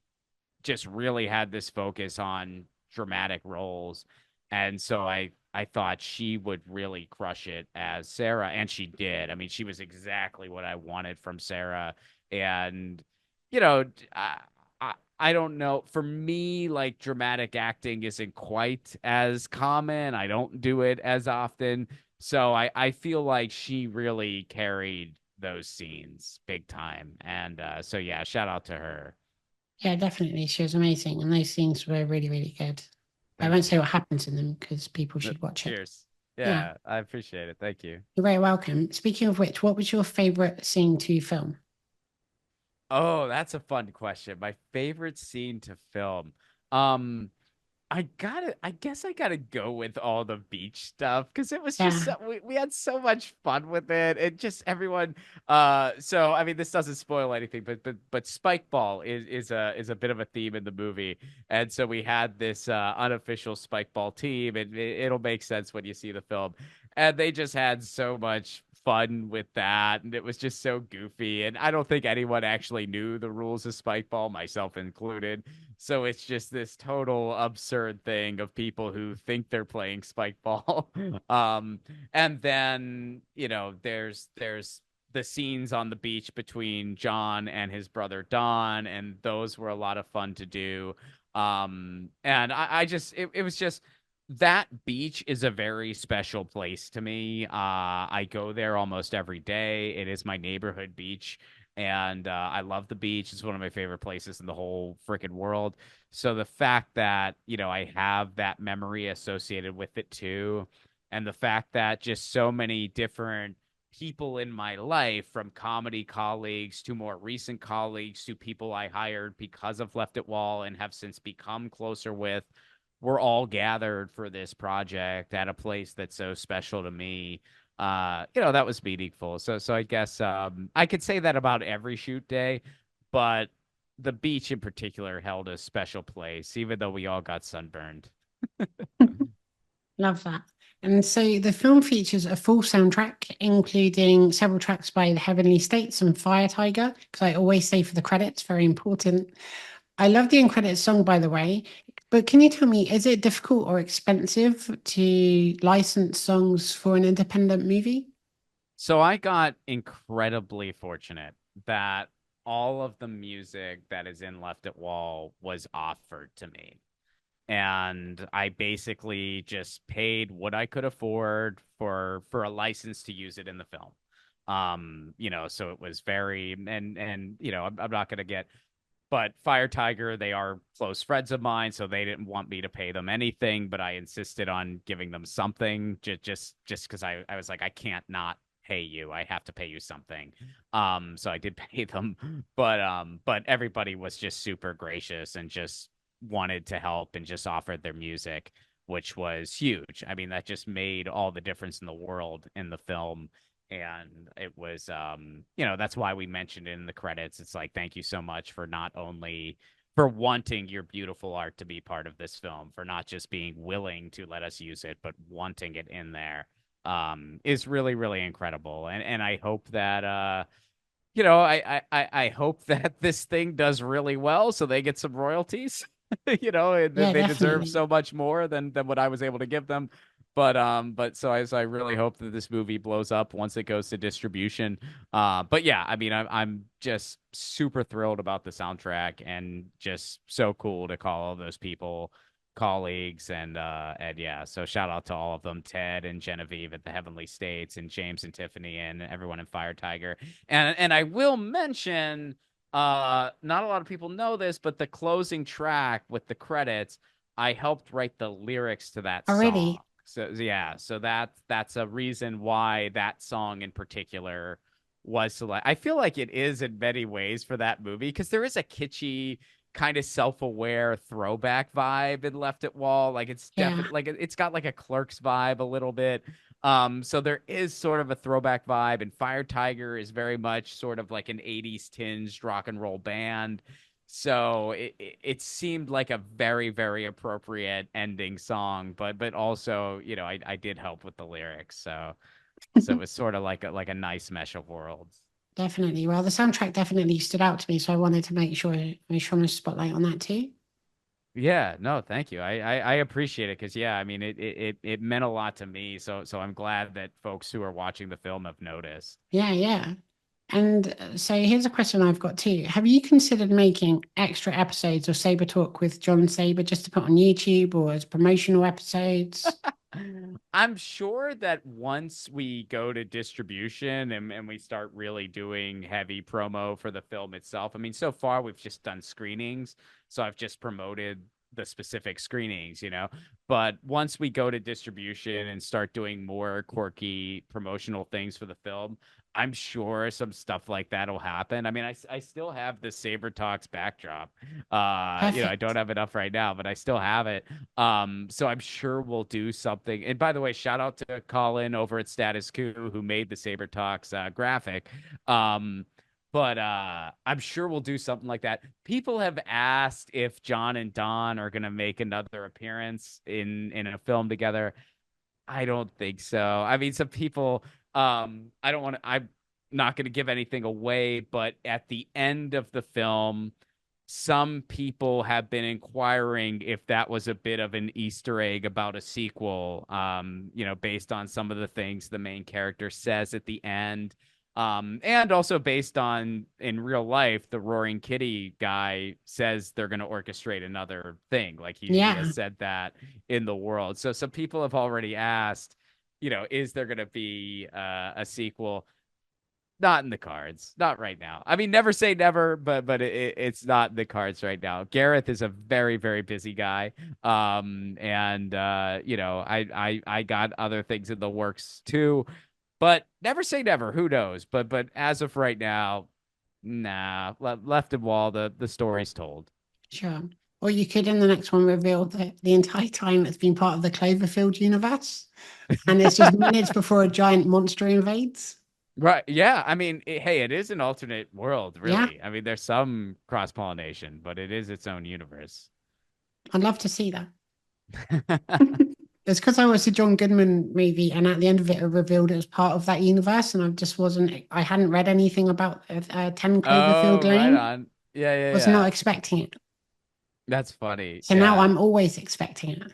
just really had this focus on dramatic roles. And so I thought she would really crush it as Sarah, and she did. I mean, she was exactly what I wanted from Sarah. And you know, I don't know. For me, like dramatic acting isn't quite as common. I don't do it as often. So I feel like she really carried those scenes big time. And so yeah, shout out to her. Yeah, definitely. She was amazing. And those scenes were really, really good. I Thank won't you. say what happens in them because people should watch it. Cheers. Yeah, Yeah, I appreciate it. Thank you. you're very welcome. Speaking of which, what was your favorite scene to film? Oh, that's a fun question. My favorite scene to film. Um, I guess I gotta go with all the beach stuff because it was just Yeah, so, we had so much fun with it. It just everyone so I mean this doesn't spoil anything, but spike ball is a bit of a theme in the movie. And so we had this unofficial spike ball team, and it'll make sense when you see the film. And they just had so much fun with that, and it was just so goofy. And I don't think anyone actually knew the rules of spike ball, myself included. So it's just this total absurd thing of people who think they're playing spike ball. And then, there's the scenes on the beach between John and his brother Don, and those were a lot of fun to do. And I just it was just that beach is a very special place to me. I go there almost every day. It is my neighborhood beach, and I love the beach. It's one of my favorite places in the whole freaking world. So the fact that, I have that memory associated with it too, and the fact that just so many different people in my life, from comedy colleagues to more recent colleagues to people I hired because of Left It Wall and have since become closer with, we're all gathered for this project at a place that's so special to me. That was meaningful. So I guess I could say that about every shoot day, but the beach in particular held a special place, even though we all got sunburned. love that. And so the film features a full soundtrack, including several tracks by the Heavenly States and Fire Tiger, because I always say for the credits, very important. I love the end credits song, by the way. But can you tell me, is it difficult or expensive to license songs for an independent movie? So I got incredibly fortunate that all of the music that is in Left It Wall was offered to me. And I basically just paid what I could afford for a license to use it in the film. So it was very and I'm not gonna get, but Fire Tiger, they are close friends of mine, so they didn't want me to pay them anything, but I insisted on giving them something just because I was like, I can't not pay you. I have to pay you something. So I did pay them, but everybody was just super gracious and just wanted to help and just offered their music, which was huge. I mean, that just made all the difference in the world in the film. And it was, that's why we mentioned it in the credits. It's like, thank you so much for not only for wanting your beautiful art to be part of this film, for not just being willing to let us use it, but wanting it in there, is really, really incredible. And I hope that, I hope that this thing does really well so they get some royalties. Yeah, They deserve definitely. so much more than what I was able to give them. But so as I really hope that this movie blows up once it goes to distribution. But yeah, I mean, I'm just super thrilled about the soundtrack and just so cool to call all those people colleagues and yeah, so shout out to all of them, Ted and Genevieve at the Heavenly States and James and Tiffany and everyone in Fire Tiger. And I will mention, not a lot of people know this, but the closing track with the credits, I helped write the lyrics to that song. Already. So yeah, so that's a reason why that song in particular was select. I feel like it is in many ways for that movie because there is a kitschy kind of self-aware throwback vibe in Left It Wall. Like it's Yeah. definitely like it's got like a Clerks vibe a little bit. So there is sort of a throwback vibe, and Fire Tiger is very much sort of like an 80s tinged rock and roll band. So it seemed like a very, very appropriate ending song, but also, I did help with the lyrics. So it was sort of like a nice mesh of worlds. Definitely. Well, the soundtrack definitely stood out to me, so I wanted to make sure I shone a spotlight on that too. Yeah, no, thank you. I appreciate it because yeah, I mean it meant a lot to me. So I'm glad that folks who are watching the film have noticed. Yeah, yeah. And so here's a question I've got too. Have you considered making extra episodes of Saber Talk with John Saber just to put on YouTube or as promotional episodes? I'm sure that once we go to distribution and we start really doing heavy promo for the film itself, I mean, so far we've just done screenings. So I've just promoted the specific screenings. But once we go to distribution and start doing more quirky promotional things for the film, I'm sure some stuff like that will happen. I mean, I still have the Saber Talks backdrop. I don't Perfect. have enough right now, but I still have it. So I'm sure we'll do something. And by the way, shout out to Colin over at Status Quo who made the Saber Talks graphic. Um, but I'm sure we'll do something like that. People have asked if John and Don are gonna make another appearance in a film together. I don't think so. I mean, some people, I don't want to, I'm not going to give anything away, but at the end of the film, some people have been inquiring if that was a bit of an Easter egg about a sequel, based on some of the things the main character says at the end. And also based on in real life, the Roaring Kitty guy says they're going to orchestrate another thing. Like he has Yeah, said that in the world. So some people have already asked, is there going to be a sequel? Not in the cards, not right now. I mean, never say never, but it's not in the cards right now. Gareth is a very, very busy guy, and I got other things in the works too, but never say never. Who knows? But as of right now, nah. Left of wall, the story's told. sure. Or you could in the next one reveal that the entire time it's been part of the Cloverfield universe, and it's just minutes before a giant monster invades. Right. Yeah. I mean, hey, it is an alternate world, Yeah, really. I mean, there's some cross pollination, but it is its own universe. I'd love to see that. It's because I watched the John Goodman movie, and at the end of it, it revealed it was part of that universe, and I just wasn't. I hadn't read anything about 10 Cloverfield Oh, right Lane. on. Yeah, yeah, Was not yeah. expecting it, That's funny. so now Yeah. I'm always expecting it.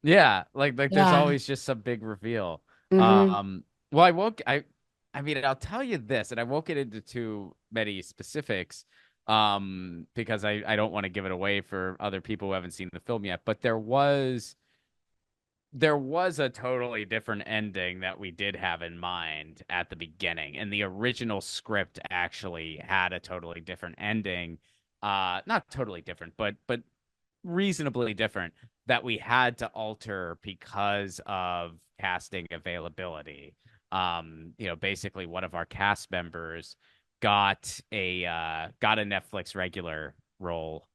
Yeah, like there's Yeah. always just some big reveal. Hmm. Well, I mean, I'll tell you this, and I won't get into too many specifics, because I don't want to give it away for other people who haven't seen the film yet, but there was a totally different ending that we did have in mind at the beginning, and the original script actually had a totally different ending. Not totally different, but reasonably different that we had to alter because of casting availability. Basically one of our cast members got a Netflix regular role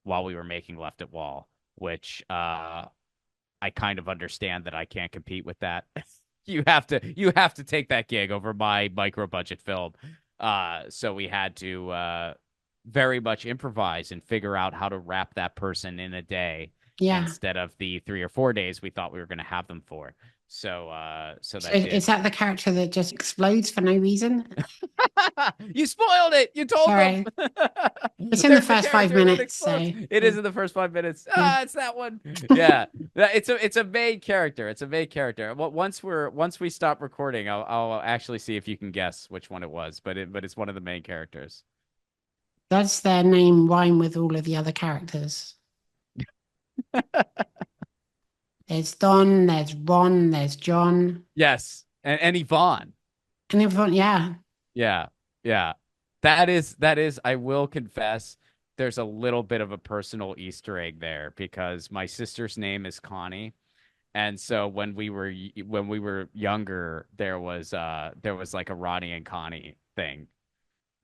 while we were making Left at Wall, which I kind of understand that I can't compete with that. You have to take that gig over my micro budget film. So we had to very much improvise and figure out how to wrap that person in a day Yeah. instead of the 3 or 4 days we thought we were going to have them for. So So that is did. that the character that just explodes for no reason? You spoiled it. You told them. Sorry. It's in the There's the first five character that minutes, explodes. so It yeah. is in the first 5 minutes. Yeah. It's that one. Yeah, it's a main character. It's a main character. Well, once we stop recording, I'll actually see if you can guess which one it was. But it's one of the main characters. Does their name rhyme with all of the other characters? There's Don, there's Ron, there's John, Yes, and Yvonne. and everyone. Yeah, Yeah, yeah. That is. I will confess, there's a little bit of a personal Easter egg there because my sister's name is Connie. And so when we were younger, there was like a Ronnie and Connie thing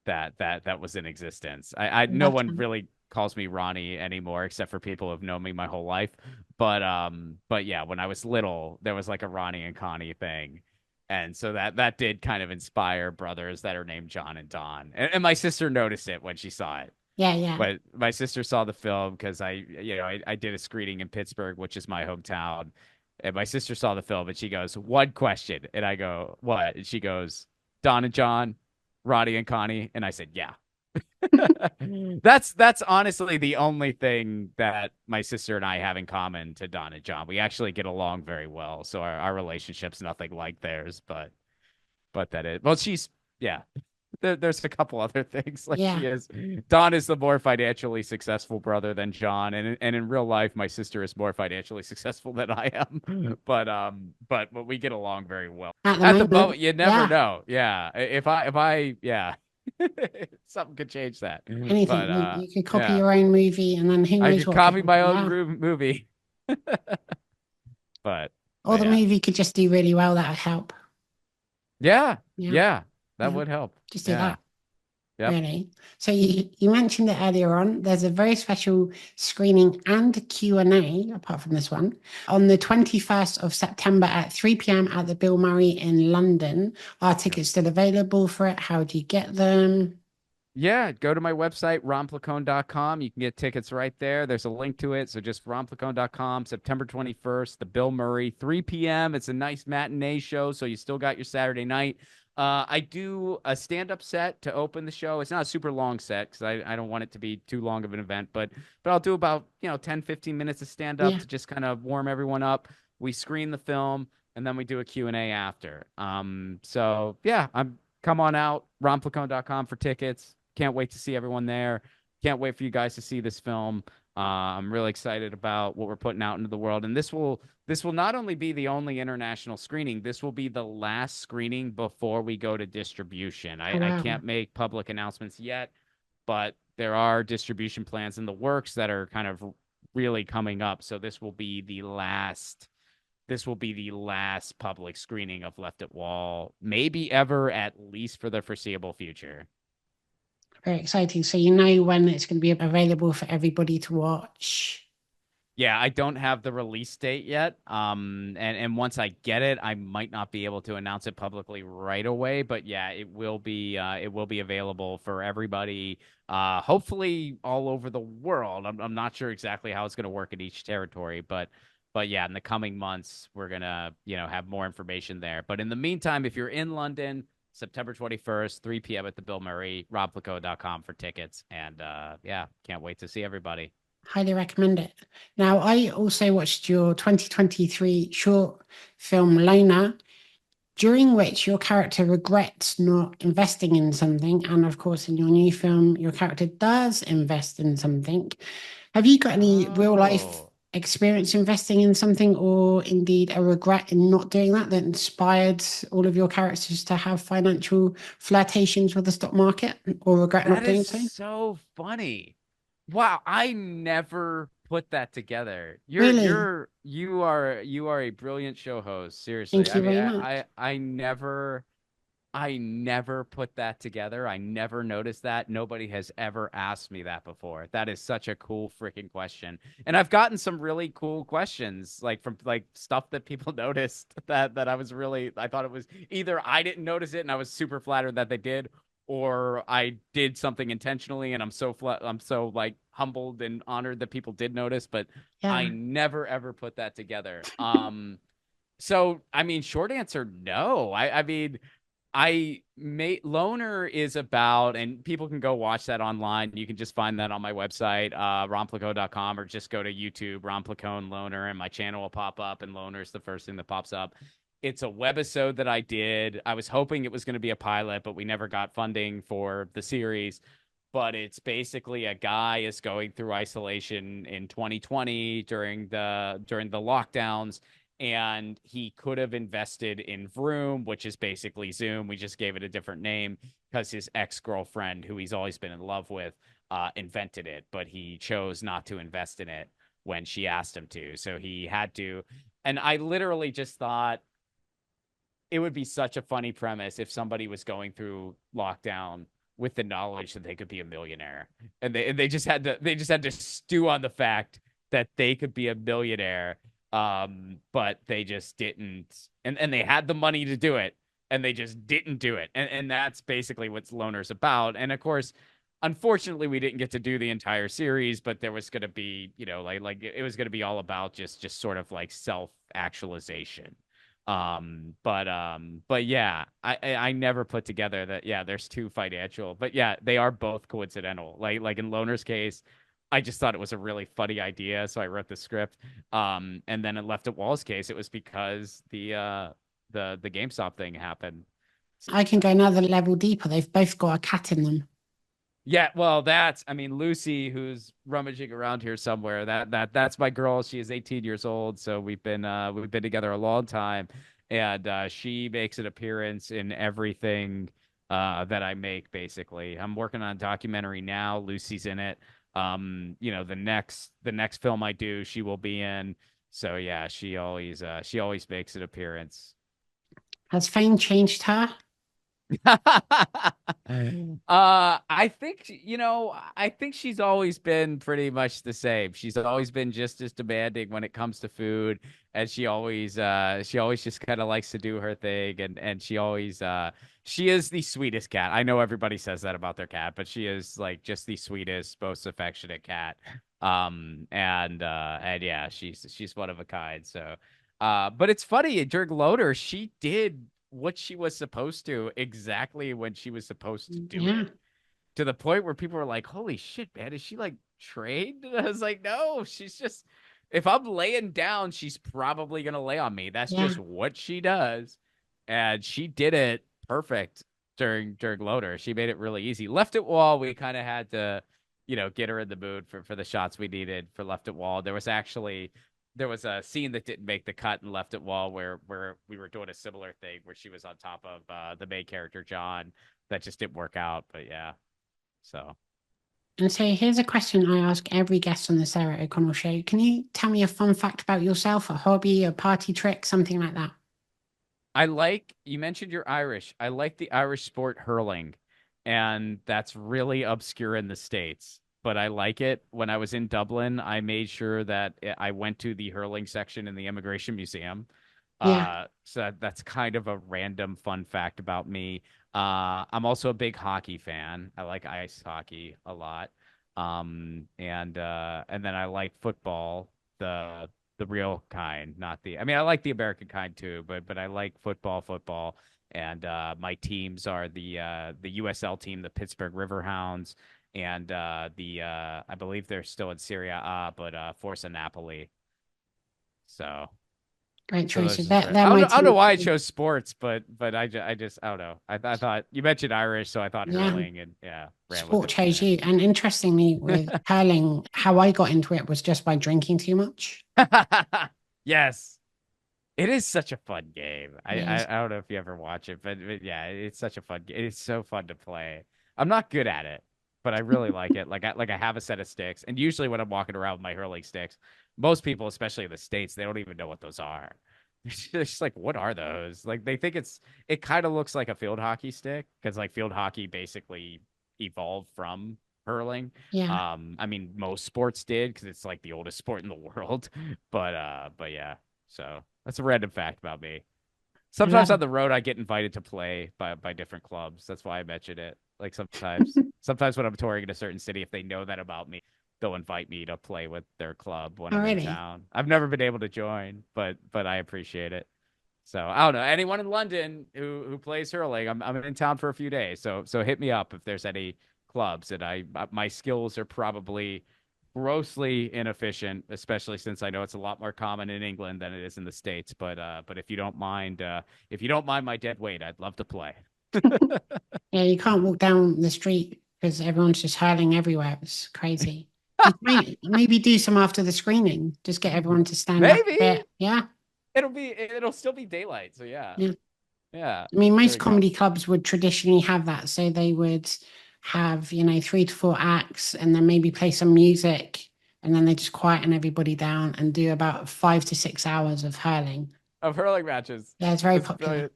that was in existence. I no that's one really calls me Ronnie anymore except for people who've known me my whole life. But yeah, when I was little, there was like a Ronnie and Connie thing. And so that did kind of inspire brothers that are named John and Don. And my sister noticed it when she saw it. yeah, yeah, But my sister saw the film because I did a screening in Pittsburgh, which is my hometown. And my sister saw the film and she goes, "One question." And I go, "What?" And she goes, "Don and John, Roddy and Connie." And I said, "Yeah." That's honestly the only thing that my sister and I have in common to Don and John. We actually get along very well. So our relationship's nothing like theirs, but that is well, she's yeah. There's a couple other things like yeah. she is. Don is the more financially successful brother than John, and in real life, my sister is more financially successful than I am. But we get along very well. At the At the moment, moment, you never yeah. know. Yeah, if I yeah, something could change that. Anything But you could copy yeah, your own movie, and then who I knows could what could copy happen. my own Yeah, movie. But or the yeah, movie could just do really well. That would help. yeah, Yeah, yeah, that yeah. would help. Just do Yeah, that. yep. Really. So you mentioned it earlier on. There's a very special screening and Q&A, apart from this one, on the 21st of September at 3 p.m. at the Bill Murray in London. Are Yep. tickets still available for it? How do you get them? Yeah, go to my website, ronplacone.com. You can get tickets right there. There's a link to it. So just ronplacone.com, September 21st, the Bill Murray, 3 p.m. It's a nice matinee show, so you still got your Saturday night. I do a stand-up set to open the show. It's not a super long set because I don't want it to be too long of an event, but I'll do about, 10, 15 minutes of stand-up Yeah. to just kind of warm everyone up. We screen the film and then we do a Q&A after. So yeah, come on out, ronplacone.com for tickets. Can't wait to see everyone there. Can't wait for you guys to see this film. I'm really excited about what we're putting out into the world, and this will not only be the only international screening. This will be the last screening before we go to distribution. Oh, I wow. can't make public announcements yet, but there are distribution plans in the works that are kind of really coming up. So this will be the last. This will be the last public screening of Left at Wall, maybe ever, at least for the foreseeable future. Very exciting. So you know when it's going to be available for everybody to watch. Yeah, I don't have the release date yet. And once I get it, I might not be able to announce it publicly right away, but yeah, it will be available for everybody, hopefully all over the world. I'm not sure exactly how it's going to work in each territory, but yeah, in the coming months we're going to, have more information there. But in the meantime, if you're in London, September 21st, 3 p.m. at the Bill Murray, robplaco.com for tickets, and yeah, can't wait to see everybody. Highly recommend it. Now, I also watched your 2023 short film Lona, during which your character regrets not investing in something. And of course, in your new film, your character does invest in something. Have you got any real life Oh. experience investing in something, or indeed a regret in not doing that that inspired all of your characters to have financial flirtations with the stock market or regret not That doing is so? so funny. Wow, I never put that together. Really? You are a brilliant show host. Seriously. Thank I you mean, very much. I never put that together. I never noticed that. Nobody has ever asked me that before. That is such a cool freaking question. And I've gotten some really cool questions, like from like stuff that people noticed that I was really I thought it was either I didn't notice it and I was super flattered that they did, or I did something intentionally and I'm so like humbled and honored that people did notice, but I Yeah. never ever put that together. So I mean, short answer, no. I mean, I made Loner is about, and people can go watch that online. You can just find that on my website, ronplacone.com, or just go to YouTube, Ron Placone Loner, and my channel will pop up, and Loner is the first thing that pops up. It's a webisode that I did. I was hoping it was going to be a pilot, but we never got funding for the series. But it's basically a guy is going through isolation in 2020 during the lockdowns, and he could have invested in Vroom, which is basically Zoom. We just gave it a different name because his ex-girlfriend, who he's always been in love with, invented it, but he chose not to invest in it when she asked him to. So he had to. And I literally just thought it would be such a funny premise if somebody was going through lockdown with the knowledge that they could be a millionaire, and they just had to stew on the fact that they could be a millionaire, but they just didn't, and they had the money to do it, and they just didn't do it, and that's basically what Loner's about. And of course, unfortunately, we didn't get to do the entire series, but there was going to be, like it was going to be all about just sort of like self actualization. But yeah, I never put together that, yeah, there's two financial, but yeah, they are both coincidental. Like in Loner's case, I just thought it was a really funny idea, so I wrote the script. And then in Left at Wall's case, it was because the GameStop thing happened. I can go another level deeper. They've both got a cat in them. Yeah, well, I mean, Lucy, who's rummaging around here somewhere. That's my girl. She is 18 years old, so we've been together a long time, and she makes an appearance in everything that I make. Basically, I'm working on a documentary now. Lucy's in it. The next film I do, she will be in. So yeah, she always makes an appearance. Has fame changed her? I think, I think she's always been pretty much the same. She's always been just as demanding when it comes to food, and she always just kind of likes to do her thing, and she is the sweetest cat. I know everybody says that about their cat, but she is like just the sweetest, most affectionate cat. And yeah, she's one of a kind. So, but it's funny, during Loader, she did what she was supposed to exactly when she was supposed to do Yeah. it, to the point where people were like, holy shit, man, is she like trained? And I was like, no, she's just, if I'm laying down, she's probably gonna lay on me. That's Yeah. just what she does. And she did it perfect during Loader. She made it really easy. Left at Wall, we kind of had to, get her in the mood for the shots we needed for Left at Wall. There was a scene that didn't make the cut and Left at Wall where we were doing a similar thing where she was on top of the main character John. That just didn't work out, but yeah. So And so here's a question I ask every guest on the Sarah O'Connell show. Can you tell me a fun fact about yourself, a hobby, a party trick, something like that? you mentioned you're Irish. I like the Irish sport hurling, and that's really obscure in the States. But I like it. When I was in Dublin, I made sure that I went to the hurling section in the Immigration Museum. Yeah. That's kind of a random fun fact about me. I'm also a big hockey fan. I like ice hockey a lot. And then I like football, the real kind, not the. I mean, I like the American kind too, but I like football. And my teams are the USL team, the Pittsburgh Riverhounds, and the I believe they're still in Syria, but Forza Napoli. So. Great So those choices. are They're my I don't know team. why I chose sports, but I just I don't know. I thought you mentioned Irish, so I thought Yeah. hurling, and yeah, ran with Sport it from chose there. you. And interestingly, with hurling, how I got into it was just by drinking too much. Yes, it is such a fun game. It is. I don't know if you ever watch it, but yeah, it's such a fun game. It's so fun to play. I'm not good at it. but I really like it. Like I have a set of sticks, and usually when I'm walking around with my hurling sticks, most people, especially in the States, they don't even know what those are. They're just like, what are those? Like they think it kind of looks like a field hockey stick because like field hockey basically evolved from hurling. Yeah. I mean most sports did because it's like the oldest sport in the world. But yeah. So that's a random fact about me. I love Sometimes on it. the road, I get invited to play by different clubs. That's why I mentioned it. Like sometimes when I'm touring in a certain city, if they know that about me, they'll invite me to play with their club when Oh, I'm in really? town. I've never been able to join, but I appreciate it. So I don't know anyone in London who plays hurling. I'm in town for a few days, so hit me up if there's any clubs. And my skills are probably grossly inefficient, especially since I know it's a lot more common in England than it is in the States. But if you don't mind my dead weight, I'd love to play. Yeah, you can't walk down the street because everyone's just hurling everywhere. It's crazy. You might maybe do some after the screening. Just get everyone to stand up a Maybe bit. Yeah. it'll still be daylight. So yeah, Yeah. yeah. I mean, There most we go. comedy clubs would traditionally have that. So they would have, 3 to 4 acts and then maybe play some music and then they just quieten everybody down and do about 5 to 6 hours of hurling. Of hurling matches. Yeah, it's very That's popular.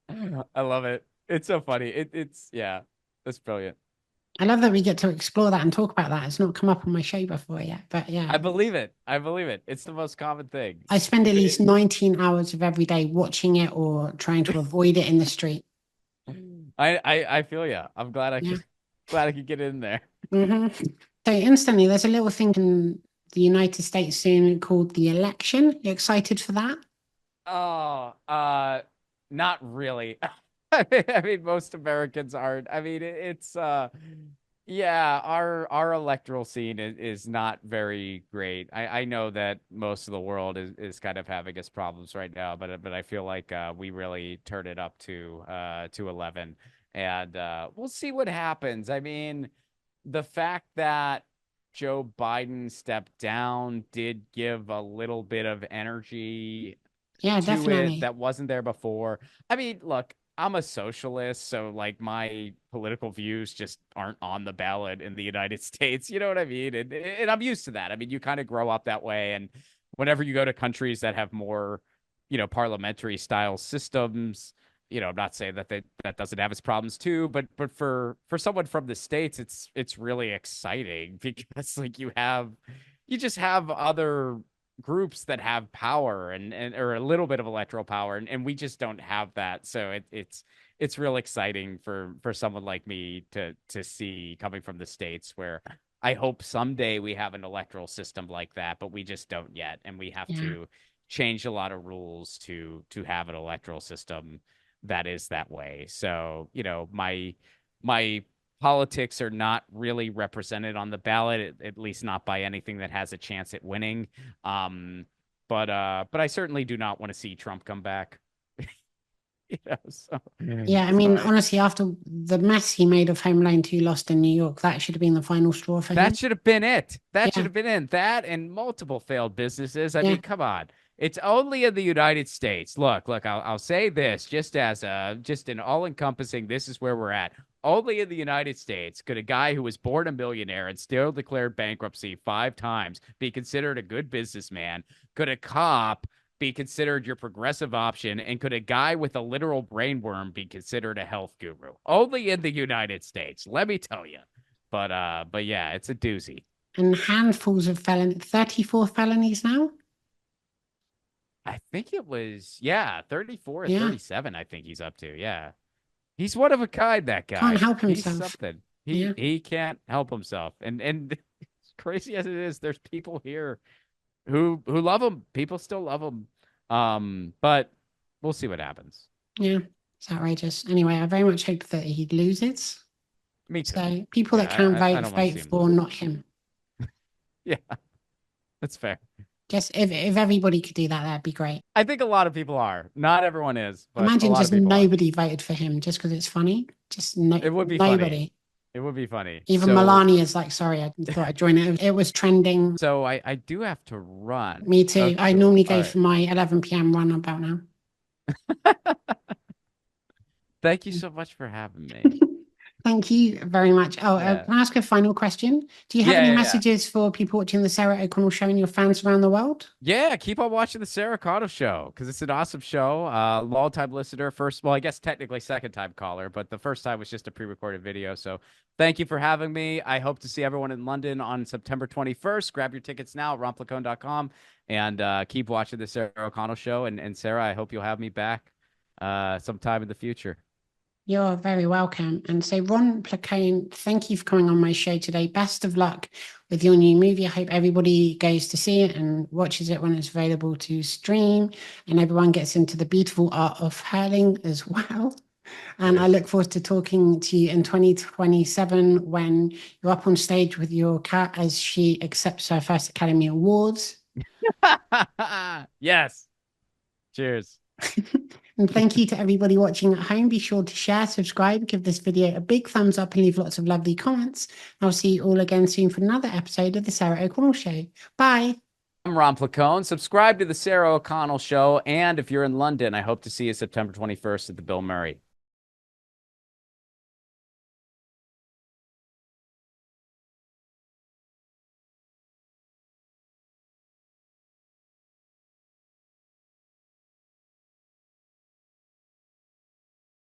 brilliant. I love it. It's so funny. It's yeah, that's brilliant. I love that we get to explore that and talk about that. It's not come up on my show before yet, but yeah, I believe it. I believe it. It's the most common thing. I spend at least It- 19 hours of every day watching it or trying to avoid it in the street. I feel ya. I'm glad I Yeah. could glad I could get in there. hmm So instantly, there's a little thing in the United States soon called the election. You excited for that? Oh, not really. I mean, most Americans aren't. I mean, it's yeah, our electoral scene is not very great. I know that most of the world is kind of having its problems right now, but I feel like we really turn it up to 11, and we'll see what happens. I mean, the fact that Joe Biden stepped down did give a little bit of energy Yeah, to it definitely. that wasn't there before. I mean, look, I'm a socialist, so like my political views just aren't on the ballot in the United States. You know what I mean? And I'm used to that. I mean, you kind of grow up that way. And whenever you go to countries that have more, parliamentary style systems, I'm not saying that doesn't have its problems too, but for someone from the States, it's really exciting because like you just have other groups that have power and or a little bit of electoral power and we just don't have that, so it's real exciting for someone like me to see coming from the States, where I hope someday we have an electoral system like that, but we just don't yet, and we have Yeah, to change a lot of rules to have an electoral system that is that way. So my politics are not really represented on the ballot, at least not by anything that has a chance at winning. Um, but I certainly do not want to see Trump come back. So yeah. I so mean, honestly, after the mess he made of Home Alone 2 Lost in New York, that should have been the final straw for that him. should have been it. That should Yeah, have been in that and multiple failed businesses. I yeah, mean, come on. It's only in the United States. Look, I'll say this just an all-encompassing, this is where we're at. Only in the United States could a guy who was born a millionaire and still declared bankruptcy 5 times be considered a good businessman. Could a cop be considered your progressive option? And could a guy with a literal brainworm be considered a health guru? Only in the United States, let me tell you. But yeah, it's a doozy. and handfuls of 34 felonies now. I think it was, yeah, 34 or Yeah, 37, I think he's up to. Yeah. He's one of a kind, that can't guy. help He's himself. something. He Yeah, he can't help himself. And as crazy as it is, there's people here who love him. People still love him. But we'll see what happens. yeah, it's outrageous. Anyway, I very much hope that he loses. Me too. So people that can Yeah, I vote, don't want to vote see him for lose. not him. Yeah, that's fair. Just if everybody could do that, that'd be great. I think a lot of people are. Not everyone is, but a Imagine lot of just people are. nobody voted for him just because it's funny. Just no, It would be funny. nobody. It would be funny. Even Melania's like, sorry, I thought I'd join it. It was trending. So I do have to run. Me too. Okay, I cool. normally All go right. for my 11 p.m. run about now. Thank you so much for having me. Thank you very much. Oh, Yeah. can I ask a final question? Do you have any Yeah. messages for people watching the Sarah O'Connell show and your fans around the world? Yeah, keep on watching the Sarah Cotto show because it's an awesome show. Long time listener, first, well, I guess technically second time caller, but the first time was just a pre-recorded video. So thank you for having me. I hope to see everyone in London on September 21st. Grab your tickets now at ronplacone.com and keep watching the Sarah O'Connell show. And Sarah, I hope you'll have me back sometime in the future. You're very welcome. And so, Ron Placone, thank you for coming on my show today. Best of luck with your new movie. I hope everybody goes to see it and watches it when it's available to stream, and everyone gets into the beautiful art of hurling as well. And I Cheers. look forward to talking to you in 2027 when you're up on stage with your cat as she accepts her first Academy Awards. Yes. Cheers. And thank you to everybody watching at home. Be sure to share, subscribe, give this video a big thumbs up, and leave lots of lovely comments. I'll see you all again soon for another episode of The Sarah O'Connell Show. Bye. I'm Ron Placone. Subscribe to the Sarah O'Connell show. And if you're in London, I hope to see you September 21st at the Bill Murray.